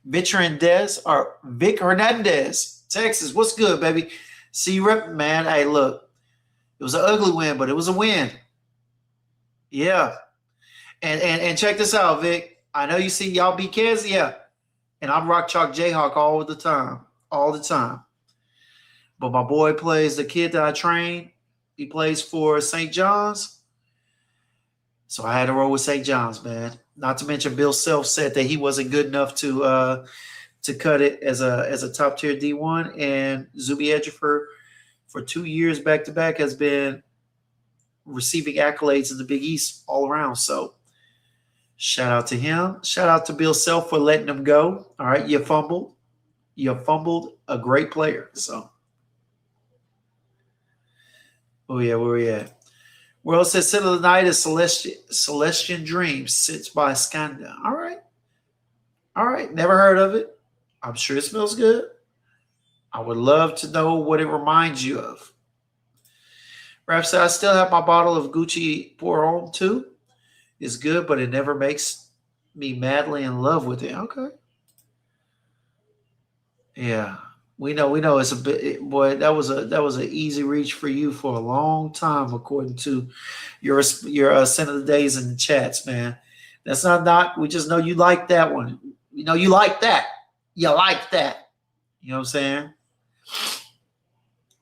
Vitch Hernandez or Vic Hernandez, Texas. What's good, baby? See you, rep, man. Hey, look. It was an ugly win, but it was a win. Yeah. And check this out, Vic. I know you see y'all beat Kansas, yeah. And I'm Rock Chalk Jayhawk all the time. All the time. But my boy plays the kid that I train. He plays for St. John's. So I had to roll with St. John's, man. Not to mention Bill Self said that he wasn't good enough to cut it as a top tier D1. And Zuby Ejiofor for 2 years back to back has been receiving accolades in the Big East all around. So shout out to him. Shout out to Bill Self for letting him go. All right, you fumbled. You fumbled a great player. So, oh yeah, where we at? World says Sit of the Night is Celestian Dreams sits by Skanda. All right. All right. Never heard of it. I'm sure it smells good. I would love to know what it reminds you of. Raph said, I still have my bottle of Gucci Pour Homme too. It's good, but it never makes me madly in love with it. Okay. Yeah. We know it's a bit, boy. That was an easy reach for you for a long time, according to your scent of the days in the chats, man. That's not. We just know you like that one. You know you like that. You like that. You know what I'm saying?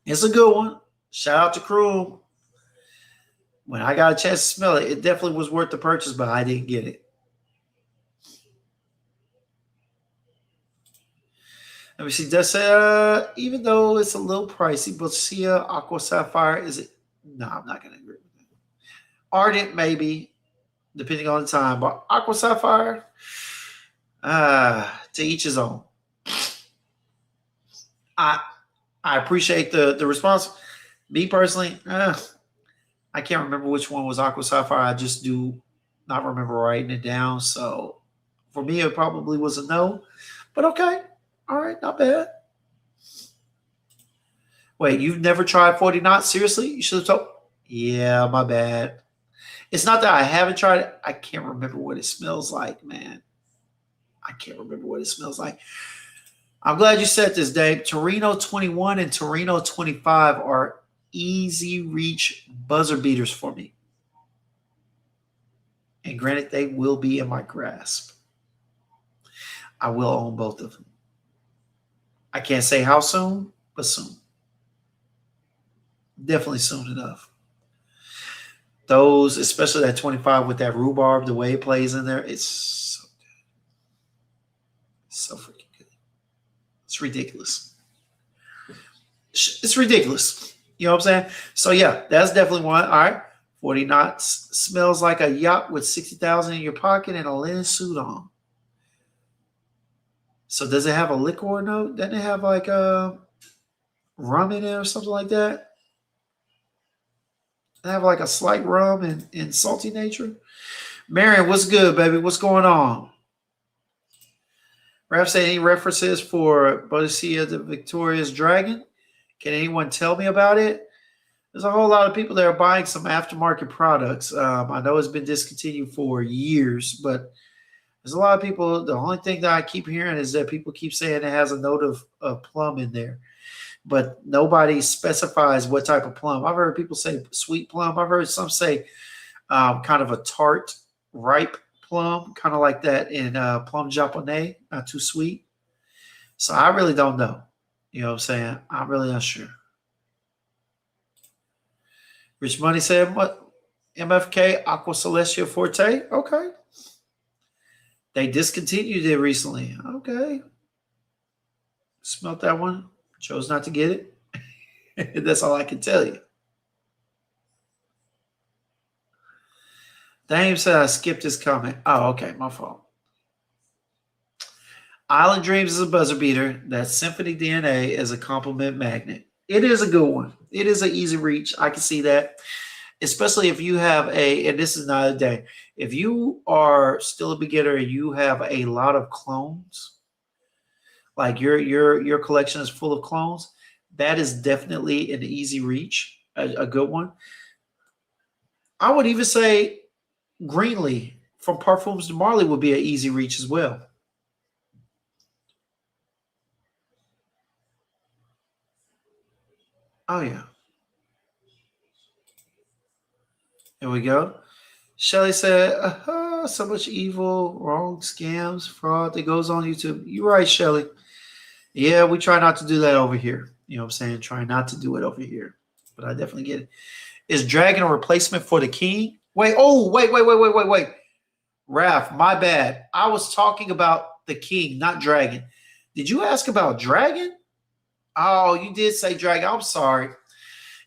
It's a good one. Shout out to Crew. When I got a chance to smell it, it definitely was worth the purchase, but I didn't get it. Let me see. Does even though it's a little pricey, Bocia Aqua Sapphire is it? No, I'm not going to agree with that. Ardent maybe, depending on the time, but Aqua Sapphire, to each his own. I appreciate the response. Me personally, I can't remember which one was Aqua Sapphire. I just do not remember writing it down. So for me, it probably was a no. But okay. All right, not bad. Wait, you've never tried 40 knots? Seriously? You should have told. Yeah, my bad. It's not that I haven't tried it. I can't remember what it smells like, man. I can't remember what it smells like. I'm glad you said this, Dave. Torino 21 and Torino 25 are easy reach buzzer beaters for me. And granted, they will be in my grasp. I will own both of them. I can't say how soon, but soon. Definitely soon enough. Those, especially that 25 with that rhubarb, the way it plays in there, it's so good. So freaking good. It's ridiculous. It's ridiculous. You know what I'm saying? So yeah, that's definitely one. All right. 40 knots smells like a yacht with 60,000 in your pocket and a linen suit on. So does it have a liquor note? Doesn't it have like a rum in it or something like that? Does it have like a slight rum and salty nature? Marion, what's good, baby? What's going on? Raph said any references for Boadicea the Victoria's Dragon? Can anyone tell me about it? There's a whole lot of people that are buying some aftermarket products. I know it's been discontinued for years, but there's a lot of people. The only thing that I keep hearing is that people keep saying it has a note of plum in there, but nobody specifies what type of plum. I've heard people say sweet plum. I've heard some say kind of a tart, ripe plum, kind of like that in plum japonais, not too sweet. So I really don't know. You know what I'm saying? I'm really not sure. Rich Money said, what? MFK Aqua Celestia Forte? Okay. They discontinued it recently. Okay. Smelt that one. Chose not to get it. That's all I can tell you. Dame said I skipped his comment. Oh, okay. My fault. Island Dreams is a buzzer beater. That Symphony DNA is a compliment magnet. It is a good one. It is an easy reach. I can see that. Especially if you have and this is not a day, if you are still a beginner and you have a lot of clones, like your collection is full of clones, that is definitely an easy reach, a good one. I would even say Greenlee from Parfums de Marly would be an easy reach as well. Oh yeah. There we go. Shelly said, so much evil, wrong scams, fraud that goes on YouTube. You're right, Shelly. Yeah, we try not to do that over here. You know what I'm saying? Try not to do it over here. But I definitely get it. Is Dragon a replacement for the King? Wait. Raph, my bad. I was talking about the King, not Dragon. Did you ask about Dragon? Oh, you did say Dragon. I'm sorry.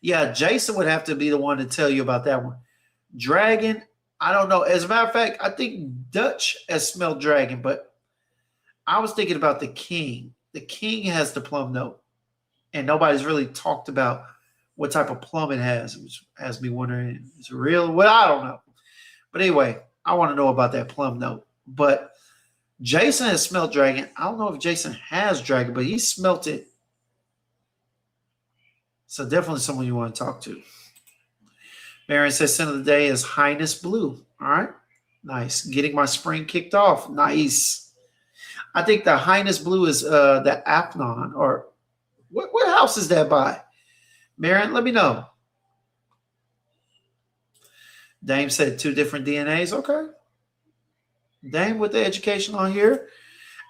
Yeah, Jason would have to be the one to tell you about that one. Dragon, I don't know. As a matter of fact, I think Dutch has smelled Dragon, but I was thinking about the King. The King has the plum note, and nobody's really talked about what type of plum it has, which has me wondering, is it real? Well, I don't know. But anyway, I want to know about that plum note. But Jason has smelled Dragon. I don't know if Jason has Dragon, but he smelt it. So definitely someone you want to talk to. Marion says, scent of the day is Highness Blue. All right. Nice. Getting my spring kicked off. Nice. I think the Highness Blue is the Afnon, or what house is that by? Marion, let me know. Dame said 2 different DNAs. Okay. Dame with the education on here.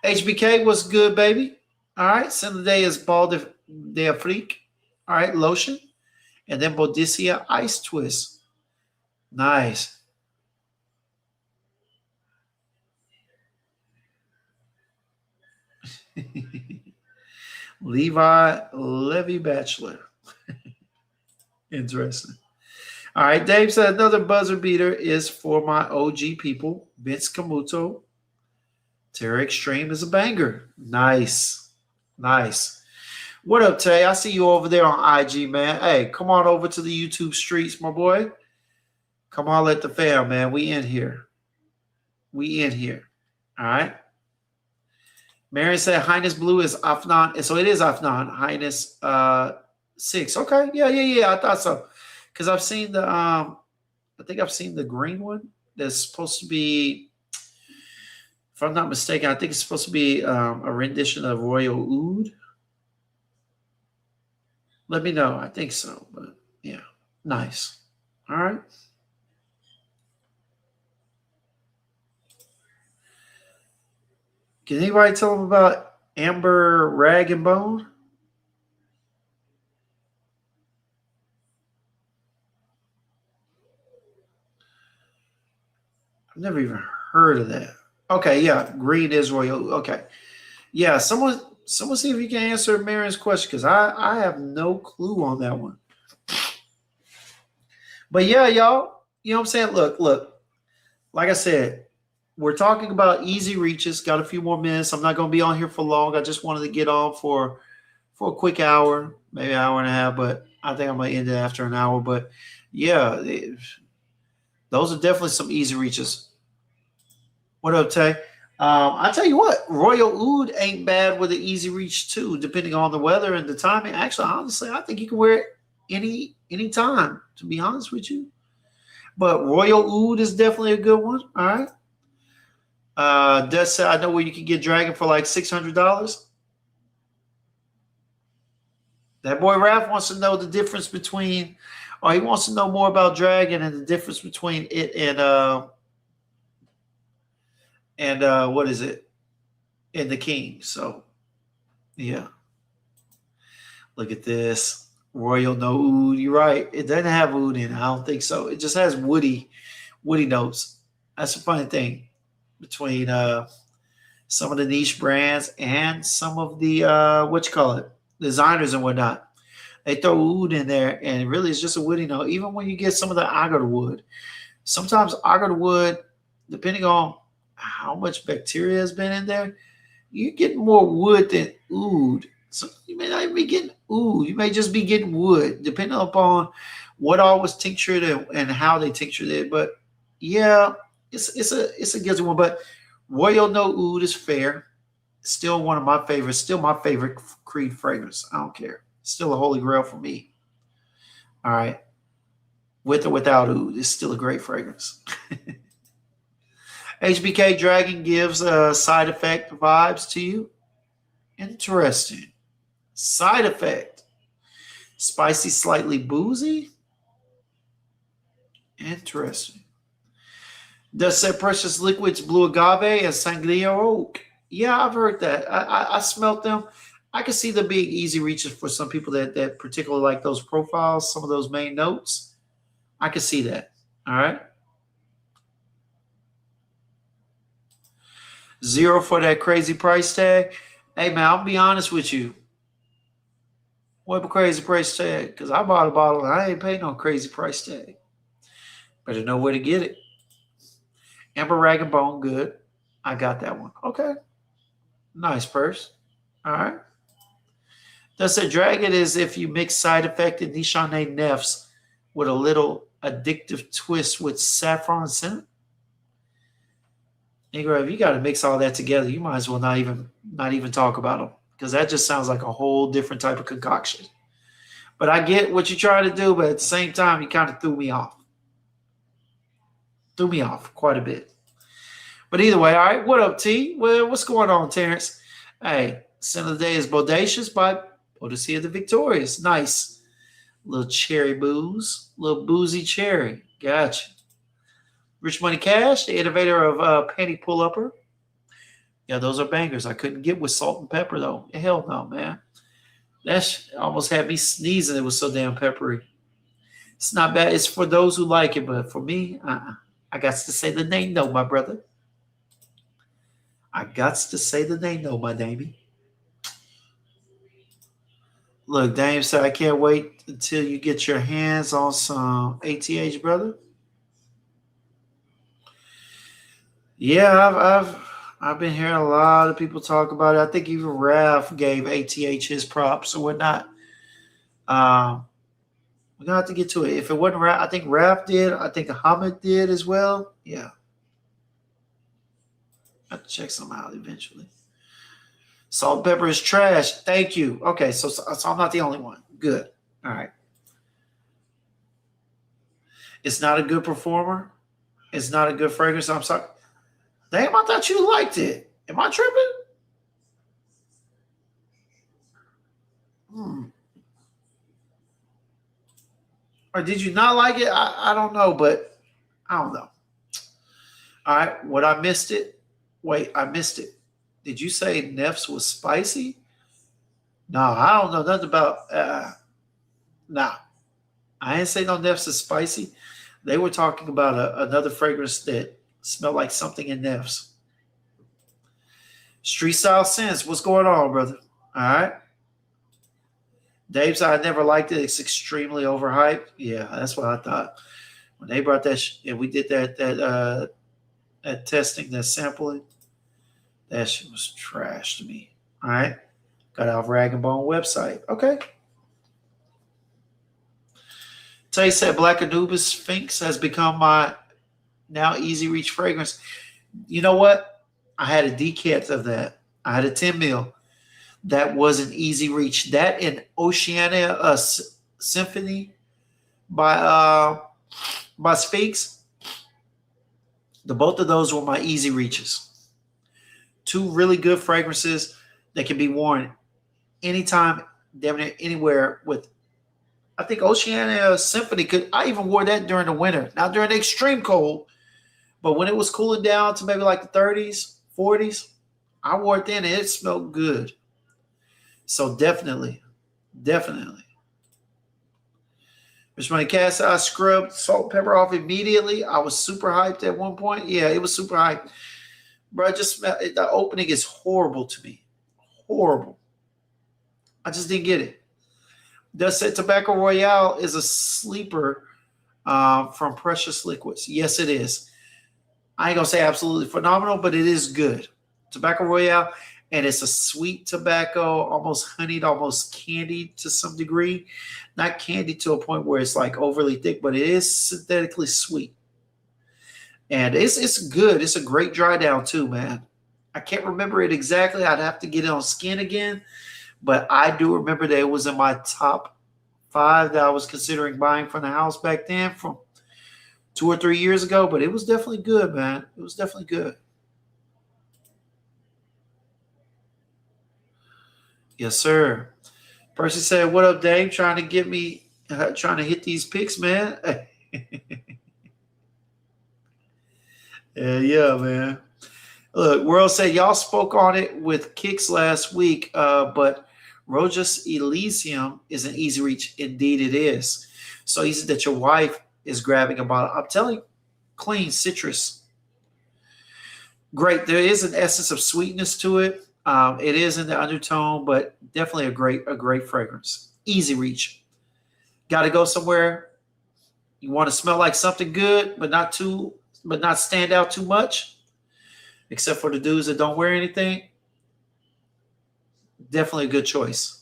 HBK, what's good, baby? All right. Scent of the day is Ball de Afrique. All right. Lotion. And then Boadicea Ice Twist. Nice. Levy Bachelor. Interesting. All right, Dave said another buzzer beater is for my OG people. Vince Camuto. Terra Extreme is a banger. Nice. Nice. What up, Tay? I see you over there on IG, man. Hey, come on over to the YouTube streets, my boy. Come on, let the fam, man. We in here. We in here. All right. Mary said Highness Blue is Afnan. So it is Afnan. Highness 6. Okay. Yeah. I thought so. Because I've seen I think I've seen the green one that's supposed to be, if I'm not mistaken, I think it's supposed to be a rendition of Royal Oud. Let me know. I think so. But yeah. Nice. All right. Can anybody tell them about Amber Rag and Bone? I've never even heard of that. Okay, yeah, green is royal. Okay, yeah. Someone see if you can answer Marion's question because I have no clue on that one. But yeah, y'all, you know what I'm saying? Look. Like I said, we're talking about easy reaches. Got a few more minutes. I'm not going to be on here for long. I just wanted to get on for a quick hour, maybe an hour and a half. But I think I'm going to end it after an hour. But yeah, those are definitely some easy reaches. What up, Tay? I tell you what, Royal Oud ain't bad with an easy reach too, depending on the weather and the timing. Actually, honestly, I think you can wear it any time. To be honest with you, but Royal Oud is definitely a good one. All right. Des said, I know where you can get Dragon for like $600. That boy Raph wants to know the difference between, or he wants to know more about Dragon and the difference between it and what is it? And the King. So yeah, look at this. Royal no oud. You're right. It doesn't have oud in it. I don't think so. It just has woody notes. That's the funny thing between some of the niche brands and some of the what you call it, designers and whatnot. They throw oud in there, and really it's just a woody note. Even when you get some of the agar wood, sometimes agar wood, depending on how much bacteria has been in there, you get more wood than oud. So you may not even be getting oud. You may just be getting wood, depending upon what all was tinctured and how they tinctured it. But yeah, it's a guilty one. But Royal No Oud is fair. Still one of my favorites. Still my favorite Creed fragrance. I don't care. Still a holy grail for me. All right. With or without oud, it's still a great fragrance. HBK Dragon gives side effect vibes to you. Interesting. Side effect. Spicy, slightly boozy. Interesting. Does say Precious Liquids Blue Agave and Sangria Oak? Yeah, I've heard that. I smelt them. I can see them being easy reaches for some people that particularly like those profiles, some of those main notes. I can see that. All right. 0 for that crazy price tag. Hey man, I'll be honest with you. What a crazy price tag? Because I bought a bottle and I ain't paid no crazy price tag. Better know where to get it. Amber Rag and Bone, good. I got that one. Okay. Nice purse. All right. Does say Dragon is if you mix side effect and Nishane Nefs with a little addictive twist with saffron scent. Negro, if you got to mix all that together, you might as well not even talk about them because that just sounds like a whole different type of concoction. But I get what you're trying to do, but at the same time, you kind of threw me off. Threw me off quite a bit. But either way, all right. What up, T? Well, what's going on, Terrence? Hey, scent of the day is Bodacious by Boadicea the Victorious. Nice. Little cherry booze. Little boozy cherry. Gotcha. Rich Money Cash, the innovator of Panty Pull Upper. Yeah, those are bangers. I couldn't get with salt and pepper, though. Hell no, man. That almost had me sneezing. It was so damn peppery. It's not bad. It's for those who like it, but for me, I got to say the name no, my brother. I got to say the name no, my Damie. Look, Dame said, I can't wait until you get your hands on some ATH, brother. Yeah, I've been hearing a lot of people talk about it. I think even Raph gave ATH his props or whatnot. We're gonna have to get to it. If it wasn't Raph, I think Raph did. I think Hamid did as well. Yeah. I have to check some out eventually. Salt and pepper is trash. Thank you. Okay, so I'm not the only one. Good. All right. It's not a good performer. It's not a good fragrance. I'm sorry. Damn, I thought you liked it. Am I tripping? Hmm. Or did you not like it? I don't know, but I don't know. All right. What I missed it? Wait, I missed it. Did you say Neff's was spicy? No, I don't know nothing about. Nah, I didn't say no Neff's is spicy. They were talking about another fragrance that smelled like something in Neff's. Street Style Sense. What's going on, brother? All right. Dave said, I never liked it. It's extremely overhyped. Yeah, that's what I thought. When they brought that, and we did that testing, that sampling, that shit was trash to me. All right. Got off Rag and Bone website. Okay. Tay said Black Anubis Sphinx has become my now easy reach fragrance. You know what? I had a decant of that. I had a 10 mil. That was an easy reach. That and Oceania Symphony by Sphinx. The both of those were my easy reaches. Two really good fragrances that can be worn anytime, damn near anywhere. With I think Oceania Symphony could. I even wore that during the winter, not during the extreme cold, but when it was cooling down to maybe like the 30s, 40s, I wore it then and it smelled good. So definitely. Mr. Money Cast, I scrubbed salt and pepper off immediately. I was super hyped at one point. Yeah, it was super hyped. Bro, I just smell it. The opening is horrible to me. Horrible. I just didn't get it. Does say Tobacco Royale is a sleeper from Precious Liquids. Yes, it is. I ain't gonna say absolutely phenomenal, but it is good. Tobacco Royale, and it's a sweet tobacco, almost honeyed, almost candied to some degree. Not candied to a point where it's like overly thick, but it is synthetically sweet. And it's good. It's a great dry down too, man. I can't remember it exactly. I'd have to get it on skin again. But I do remember that it was in my top 5 that I was considering buying from the house back then from 2 or 3 years ago. But it was definitely good, man. It was definitely good. Yes, sir. Percy said, "What up, Dave? Trying to get me, trying to hit these picks, man." Yeah, man. Look, World said y'all spoke on it with Kicks last week, but Rojas Elysium is an easy reach. Indeed, it is. So easy that your wife is grabbing a bottle. I'm telling you, clean citrus. Great. There is an essence of sweetness to it. It is in the undertone, but definitely a great fragrance. Easy reach. Got to go somewhere. You want to smell like something good, but not stand out too much, except for the dudes that don't wear anything. Definitely a good choice.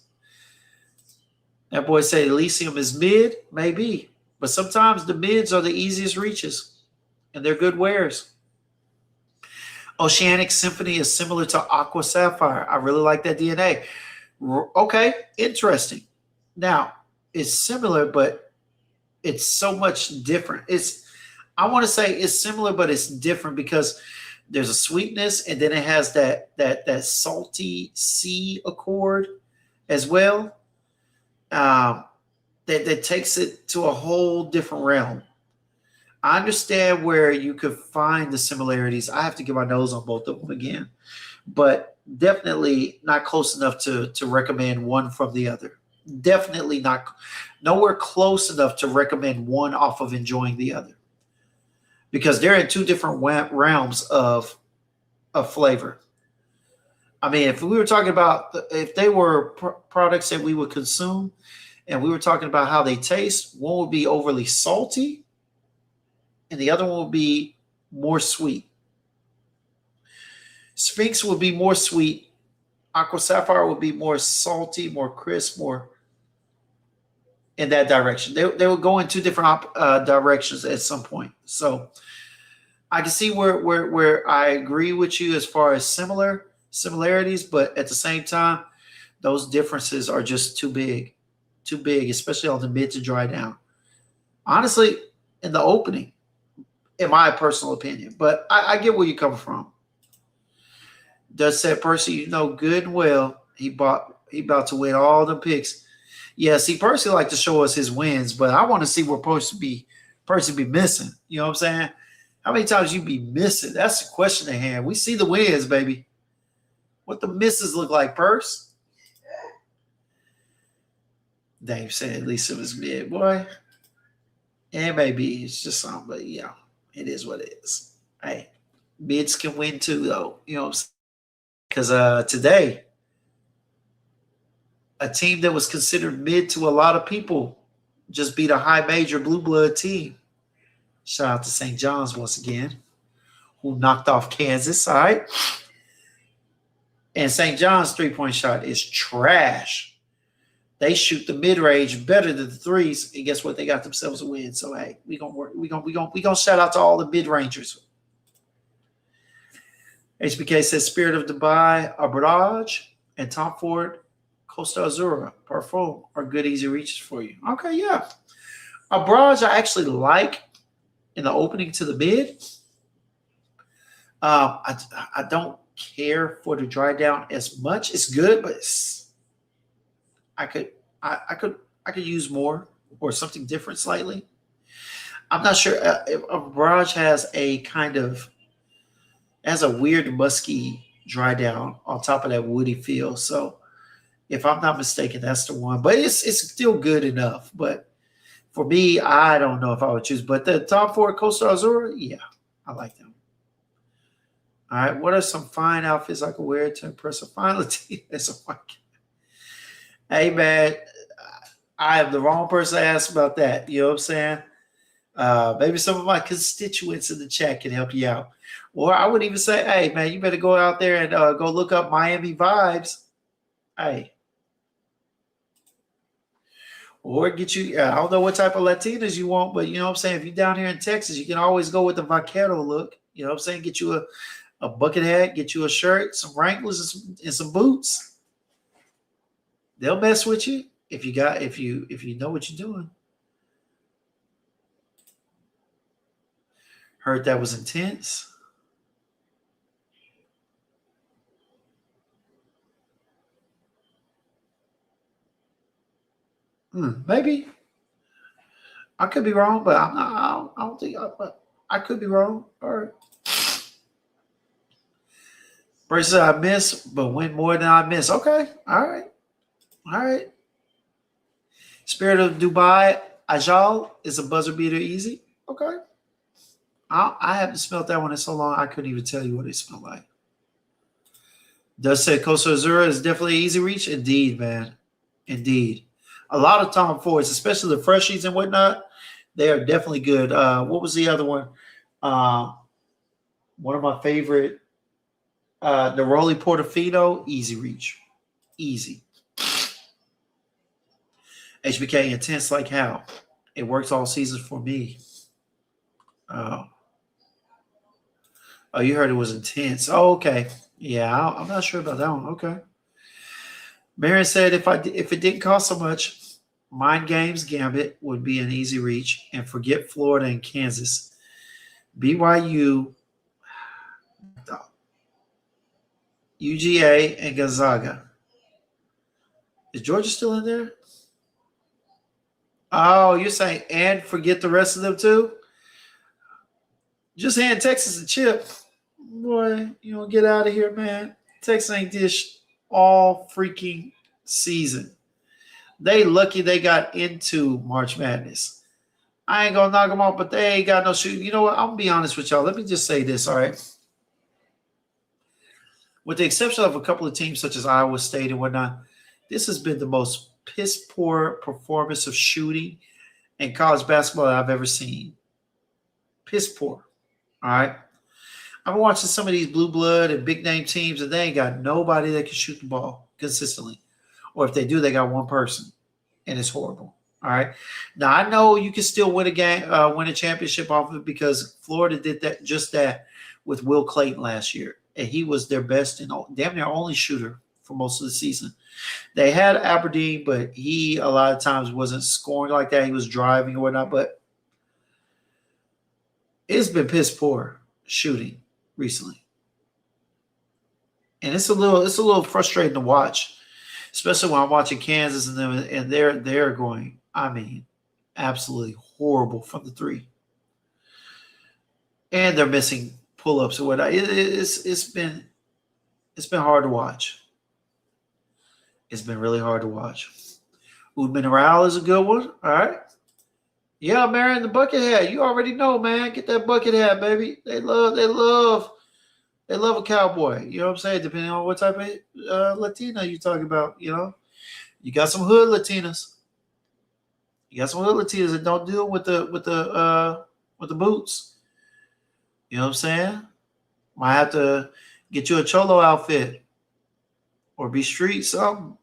That boy say Elysium is mid, maybe, but sometimes the mids are the easiest reaches, and they're good wears. Oceanic Symphony is similar to Aqua Sapphire. I really like that DNA. Okay, interesting. Now, it's similar, but it's so much different. I want to say it's similar, but it's different because there's a sweetness, and then it has that salty C accord as well. That takes it to a whole different realm. I understand where you could find the similarities. I have to get my nose on both of them again, but definitely not close enough to recommend one from the other. Definitely not nowhere close enough to recommend one off of enjoying the other, because they're in two different realms of flavor. I mean, if we were talking about if they were products that we would consume, and we were talking about how they taste, one would be overly salty and the other one would be more sweet. Sphinx would be more sweet. Aqua Sapphire would be more salty, more crisp, more in that direction. They would go in two different directions at some point. So I can see where I agree with you as far as similarities, but at the same time, those differences are just too big too big, especially on the mid to dry down. Honestly, in the opening, in my personal opinion. But I get where you're coming from. Does said Percy, you know good and well he about to win all the picks. Yeah, see, Percy like to show us his wins, but I want to see where Percy be missing. You know what I'm saying? How many times you be missing? That's the question at hand. We see the wins, baby. What the misses look like, Percy? Dave said at least it was mid, boy. And maybe it's just something, but yeah, it is what it is. Hey, mids can win too, though. You know what I'm saying? Because today, a team that was considered mid to a lot of people just beat a high major blue blood team. Shout out to St. John's once again, who knocked off Kansas. All right. And St. John's 3-point shot is trash. They shoot the mid range better than the threes, and guess what? They got themselves a win. So hey, we gonna work. We gonna shout out to all the mid rangers. HBK says Spirit of Dubai, Abraj, and Tom Ford, Costa Azura, Parfum are good easy reaches for you. Okay, yeah. Abraj I actually like in the opening to the mid. I don't care for the dry down as much. It's good, but I could use more or something different slightly. I'm not sure if Abraj has a weird musky dry down on top of that woody feel. So if I'm not mistaken, that's the one. But it's still good enough. But for me, I don't know if I would choose. But the Tom Ford Costa Azura, yeah, I like them. All right, what are some fine outfits I could wear to impress a fine Latina? Hey, man, I am the wrong person to ask about that. You know what I'm saying? Maybe some of my constituents in the chat can help you out. Or I would even say, hey, man, you better go out there and go look up Miami Vibes. Hey. Or get you, I don't know what type of Latinas you want, but you know what I'm saying? If you're down here in Texas, you can always go with the vaquero look. You know what I'm saying? Get you a bucket hat, get you a shirt, some Wranglers, and some boots. They'll mess with you if you know what you're doing. Heard that was intense. Maybe. I could be wrong, but I don't think I could be wrong. All right. Braces I miss, but win more than I miss. Okay. All right. Spirit of Dubai, Ajal is a buzzer beater easy. Okay. I haven't smelled that one in so long, I couldn't even tell you what it smelled like. Does say Costa Azura is definitely easy reach? Indeed, man. Indeed. A lot of Tom Fords, especially the freshies and whatnot, they are definitely good. What was the other one? One of my favorite, Neroli Portofino, easy reach. Easy. HBK intense like how? It works all seasons for me. Oh, you heard it was intense. Oh, okay. Yeah, I'm not sure about that one. Okay. Marion said if it didn't cost so much, Mind Games Gambit would be an easy reach, and forget Florida and Kansas. BYU, UGA, and Gonzaga. Is Georgia still in there? Oh, you're saying and forget the rest of them too? Just hand Texas a chip. Boy, you don't get out of here, man. Texas ain't dish all freaking season. They lucky they got into March Madness. I ain't gonna knock them off, but they ain't got no shooting. You know what? I'm gonna be honest with y'all. Let me just say this, all right? With the exception of a couple of teams such as Iowa State and whatnot, this has been the most piss poor performance of shooting in college basketball that I've ever seen. Piss poor. All right. I've been watching some of these blue blood and big name teams, and they ain't got nobody that can shoot the ball consistently. Or if they do, they got one person, and it's horrible. All right. Now I know you can still win a game, win a championship off of it because Florida did that with Will Clayton last year, and he was their best and damn near only shooter for most of the season. They had Aberdeen, but he a lot of times wasn't scoring like that. He was driving or whatnot, but it's been piss poor shooting recently. And it's a little frustrating to watch, especially when I'm watching Kansas and them, and they're going, I mean, absolutely horrible from the three. And they're missing pull-ups or whatnot. It's been hard to watch. It's been really hard to watch. Oud Mineral is a good one. All right. Yeah, Marion, the bucket hat. You already know, man. Get that bucket hat, baby. They love a cowboy. You know what I'm saying? Depending on what type of Latina you talking about, you know. You got some hood Latinas. You got some hood Latinas that don't deal with the boots. You know what I'm saying? Might have to get you a cholo outfit or be street something.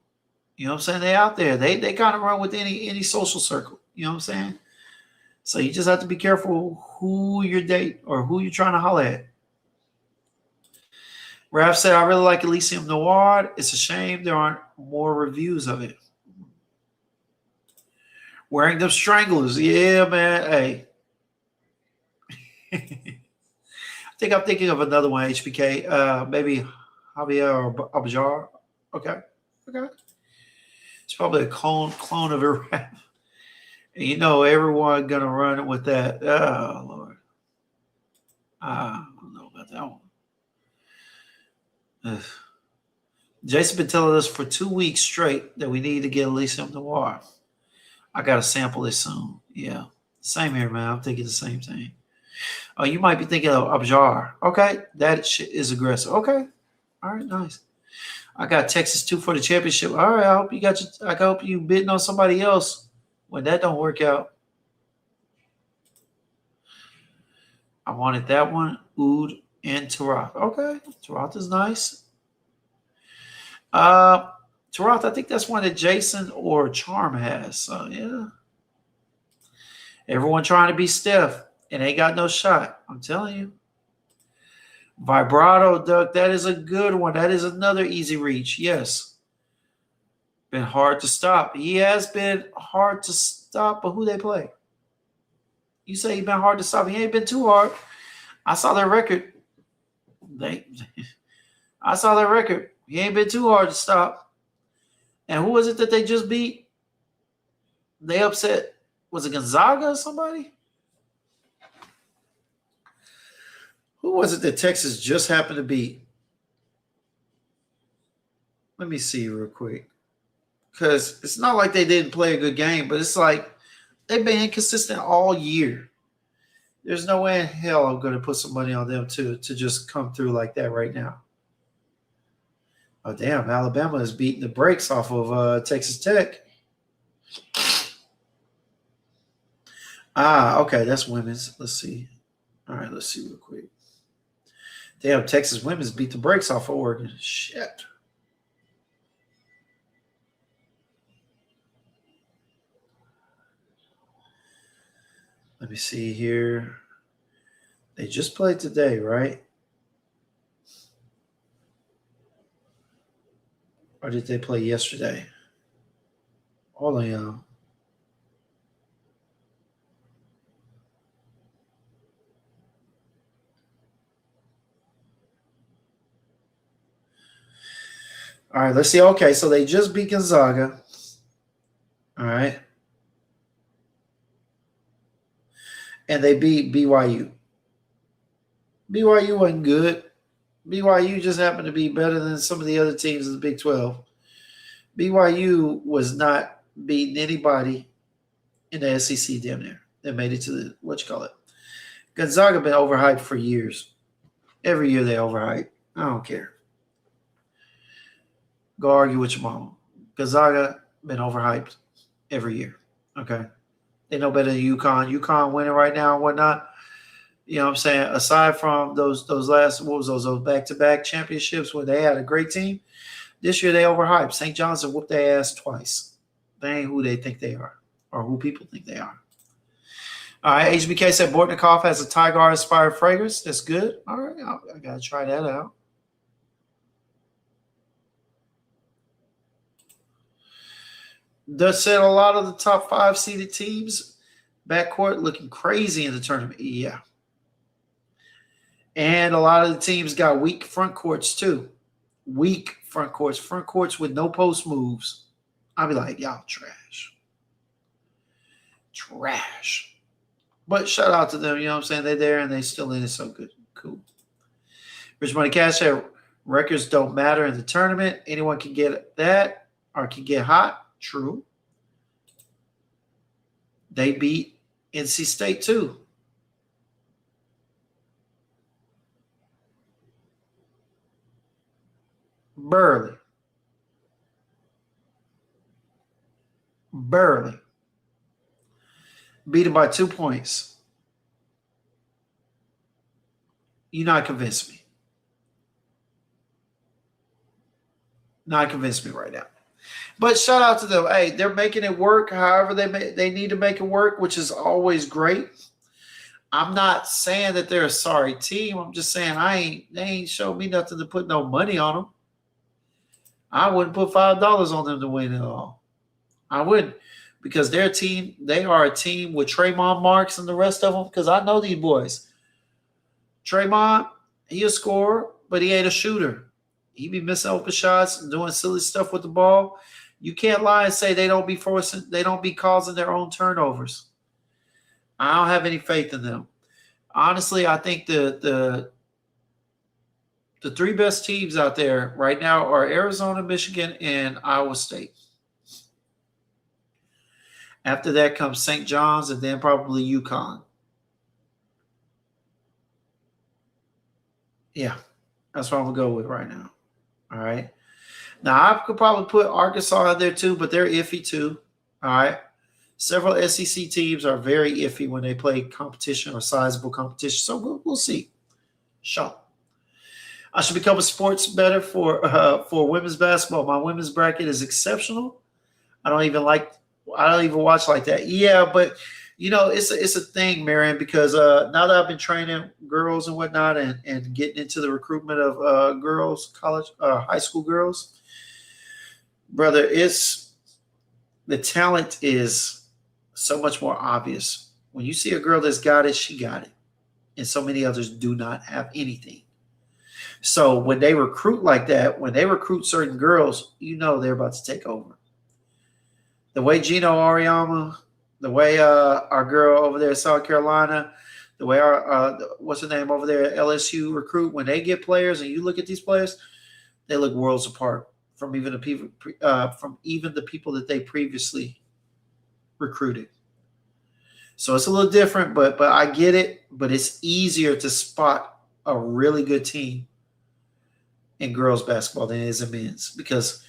You know what I'm saying? They out there. They kind of run with any social circle. You know what I'm saying? So you just have to be careful who you date or who you're trying to holler at. Raph said, I really like Elysium Noir. It's a shame there aren't more reviews of it. Wearing them stranglers. Yeah, man. Hey. I think I'm thinking of another one, HBK. Maybe Javier or Abjar. Okay. It's probably a clone of a rap. And you know everyone gonna run with that. Oh Lord. I don't know about that one. Ugh. Jason been telling us for 2 weeks straight that we need to get Elysium Noir. I gotta sample it soon. Yeah. Same here, man. I'm thinking the same thing. Oh, you might be thinking of Abjar. Okay. That shit is aggressive. Okay. All right, nice. I got Texas 2 for the championship. All right, I hope you bidding on somebody else when that don't work out. I wanted that one, Oud and Tarath. Okay, Tarath is nice. Tarath, I think that's one that Jason or Charm has. So yeah. Everyone trying to be Steph and they got no shot. I'm telling you. Vibrato Duck, that is a good one. That is another easy reach. Yes. Been hard to stop. He has been hard to stop, but who they play? You say he's been hard to stop. He ain't been too hard. I saw their record. I saw their record. He ain't been too hard to stop. And who was it that they just beat? They upset. Was it Gonzaga or somebody? Who was it that Texas just happened to beat? Let me see real quick. Because it's not like they didn't play a good game, but it's like they've been inconsistent all year. There's no way in hell I'm going to put some money on them to just come through like that right now. Oh, damn. Alabama is beating the brakes off of Texas Tech. Okay. That's women's. Let's see. All right. Let's see real quick. Damn, Texas women's beat the brakes off of Oregon. Shit. Let me see here. They just played today, right? Or did they play yesterday? Hold on, y'all. All right, let's see. Okay, so they just beat Gonzaga. All right. And they beat BYU. BYU wasn't good. BYU just happened to be better than some of the other teams in the Big 12. BYU was not beating anybody in the SEC down there that made it to the, Gonzaga been overhyped for years. Every year they overhype. I don't care. Go argue with your mama. Gonzaga been overhyped every year. Okay. They know better than UConn. UConn winning right now and whatnot. You know what I'm saying? Aside from those last, what was those back-to-back championships where they had a great team, this year they overhyped. St. John's have whooped their ass twice. They ain't who they think they are or who people think they are. All right, HBK said Bortnikov has a Tiger-inspired fragrance. That's good. All right, I got to try that out. That said, a lot of the top 5 seeded teams backcourt looking crazy in the tournament. Yeah. And a lot of the teams got weak front courts too. Weak front courts with no post moves. I'll be like, y'all trash. Trash. But shout out to them, you know what I'm saying? They're there and they still in it, so good. Cool. Rich Money Cash said records don't matter in the tournament. Anyone can get that or can get hot. True. They beat NC State too. Barely. Beat them by 2 points. You not convinced me. Not convinced me right now. But shout out to them. Hey, they're making it work. However, they need to make it work, which is always great. I'm not saying that they're a sorry team. I'm just saying they ain't showed me nothing to put no money on them. I wouldn't put $5 on them to win at all. I wouldn't, because their team, they are a team with Trayvon Marks and the rest of them. Because I know these boys. Trayvon, he a scorer, but he ain't a shooter. He be missing open shots and doing silly stuff with the ball. You can't lie and say they don't be causing their own turnovers. I don't have any faith in them. Honestly, I think the 3 best teams out there right now are Arizona, Michigan, and Iowa State. After that comes St. John's and then probably UConn. Yeah, that's what I'm going to go with right now. All right. Now, I could probably put Arkansas in there too, but they're iffy too. All right. Several SEC teams are very iffy when they play competition or sizable competition. So we'll see. Sure. I should become a sports bettor for women's basketball. My women's bracket is exceptional. I don't even watch like that. Yeah, but it's a thing, Marion, because now that I've been training girls and whatnot and getting into the recruitment of girls, high school girls, brother, the talent is so much more obvious. When you see a girl that's got it, she got it. And so many others do not have anything. So when they recruit like that, when they recruit certain girls, they're about to take over. The way Gino Auriemma, the way our girl over there in South Carolina, the way our what's her name over there at LSU recruit, when they get players and you look at these players, they look worlds apart from even the people that they previously recruited. So it's a little different, but I get it. But it's easier to spot a really good team in girls basketball than it is in men's, because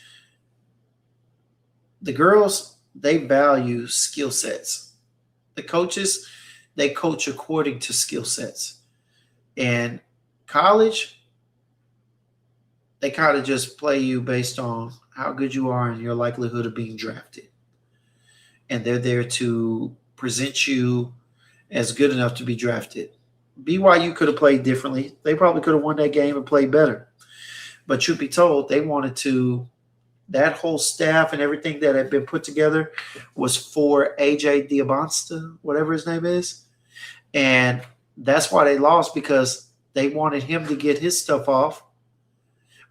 the girls, they value skill sets. The coaches, they coach according to skill sets. And college, they kind of just play you based on how good you are and your likelihood of being drafted. And they're there to present you as good enough to be drafted. BYU could have played differently. They probably could have won that game and played better. But truth be told, they wanted to, that whole staff and everything that had been put together was for AJ Diabonsta, whatever his name is. And that's why they lost, because they wanted him to get his stuff off.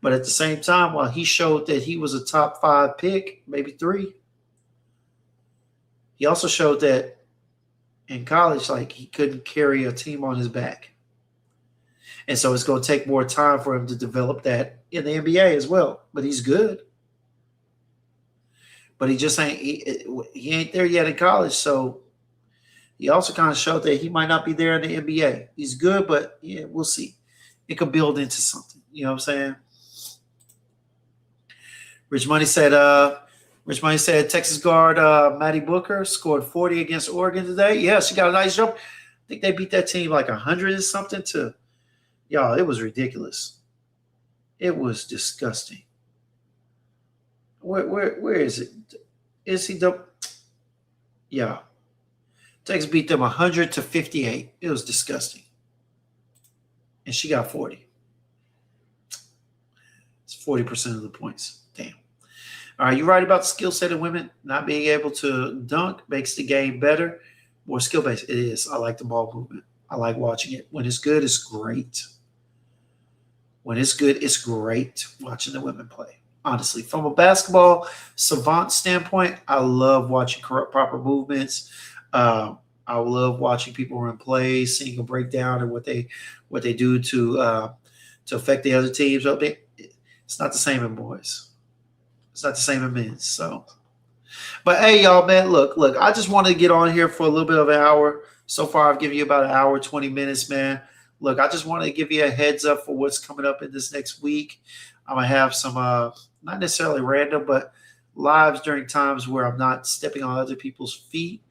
But at the same time, while he showed that he was a top 5 pick, maybe 3, he also showed that in college, like, he couldn't carry a team on his back. And so it's going to take more time for him to develop that in the NBA as well. But he's good. But he just he ain't there yet in college. So he also kind of showed that he might not be there in the NBA. He's good, but yeah, we'll see. It could build into something. You know what I'm saying? Rich Money said Texas guard Maddie Booker scored 40 against Oregon today. Yeah, she got a nice jump. I think they beat that team like 100 or something to – y'all, it was ridiculous. It was disgusting. Where is it? Is he the – yeah. Texas beat them 100 to 58. It was disgusting. And she got 40. It's 40% of the points. Damn. All right, you're right about the skill set of women. Not being able to dunk makes the game better, more skill based. It is. I like the ball movement. I like watching it. When it's good, it's great. When it's good, it's great watching the women play. Honestly, from a basketball savant standpoint, I love watching correct proper movements. Um, I love watching people run plays, seeing a breakdown and what they do to affect the other teams. It's not the same in boys. It's not the same in men. So, but hey, y'all, man, look. I just wanted to get on here for a little bit of an hour. So far, I've given you about an hour, 20 minutes, man. Look, I just wanted to give you a heads up for what's coming up in this next week. I'm gonna have some, not necessarily random, but lives during times where I'm not stepping on other people's feet,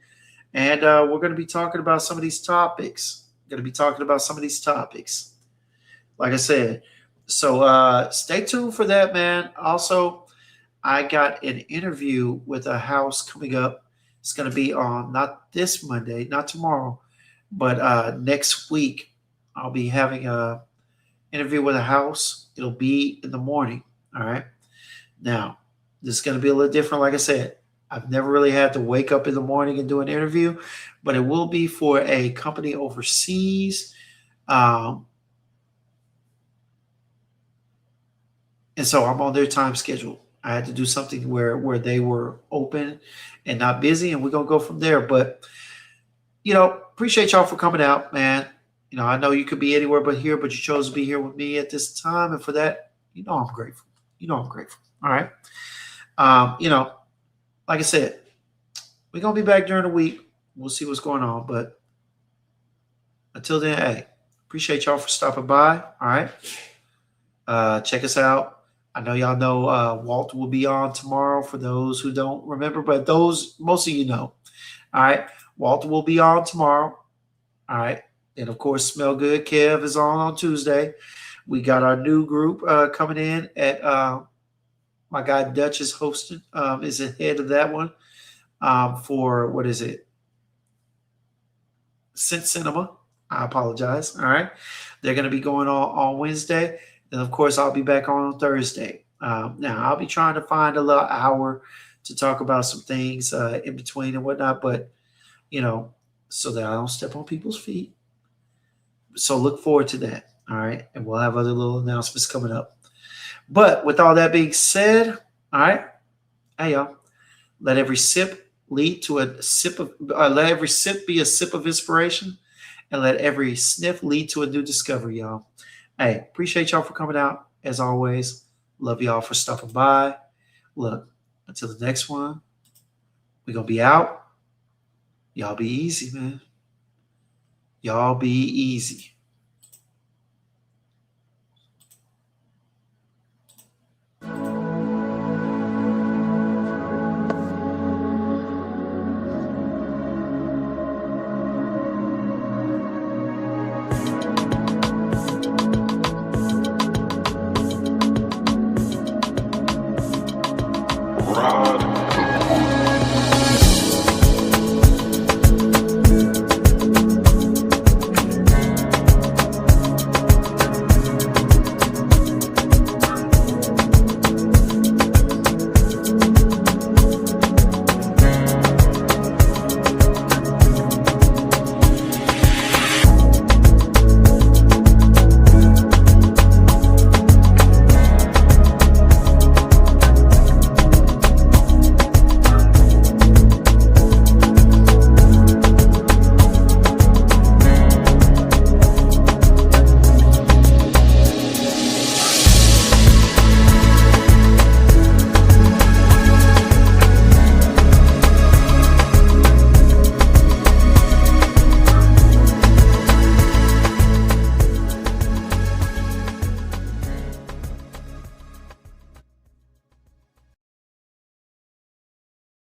and we're gonna be talking about some of these topics. Going to be talking about some of these topics, like I said. So stay tuned for that, man. Also, I got an interview with a house coming up. It's going to be on not this Monday, not tomorrow, but next week. I'll be having a interview with a house. It'll be in the morning. All right. Now, this is going to be a little different. Like I said, I've never really had to wake up in the morning and do an interview, but it will be for a company overseas. Um, and so I'm on their time schedule. I had to do something where they were open and not busy, and we're gonna go from there. But appreciate y'all for coming out, man. I know you could be anywhere but here, but you chose to be here with me at this time, and for that, I'm grateful. I'm grateful. All right. Like I said, we're gonna be back during the week. We'll see what's going on, but until then, hey, appreciate y'all for stopping by. All right. Check us out. I know y'all know Walt will be on tomorrow for those who don't remember, but most of you know. All right. Walt will be on tomorrow. All right. And of course, Smell Good Kev is on Tuesday. We got our new group coming in at my guy Dutch is hosting, is ahead of that one for what is it? Sense Cinema. I apologize. All right. They're going to be going on Wednesday. And of course, I'll be back on Thursday. Now, I'll be trying to find a little hour to talk about some things in between and whatnot, but, so that I don't step on people's feet. So look forward to that. All right. And we'll have other little announcements coming up. But with all that being said, all right. Hey, y'all. Let every sip lead to a sip of, let every sip be a sip of inspiration, and let every sniff lead to a new discovery, y'all. Hey, appreciate y'all for coming out. As always, love y'all for stopping by. Look, until the next one, we're going to be out. Y'all be easy, man. Y'all be easy.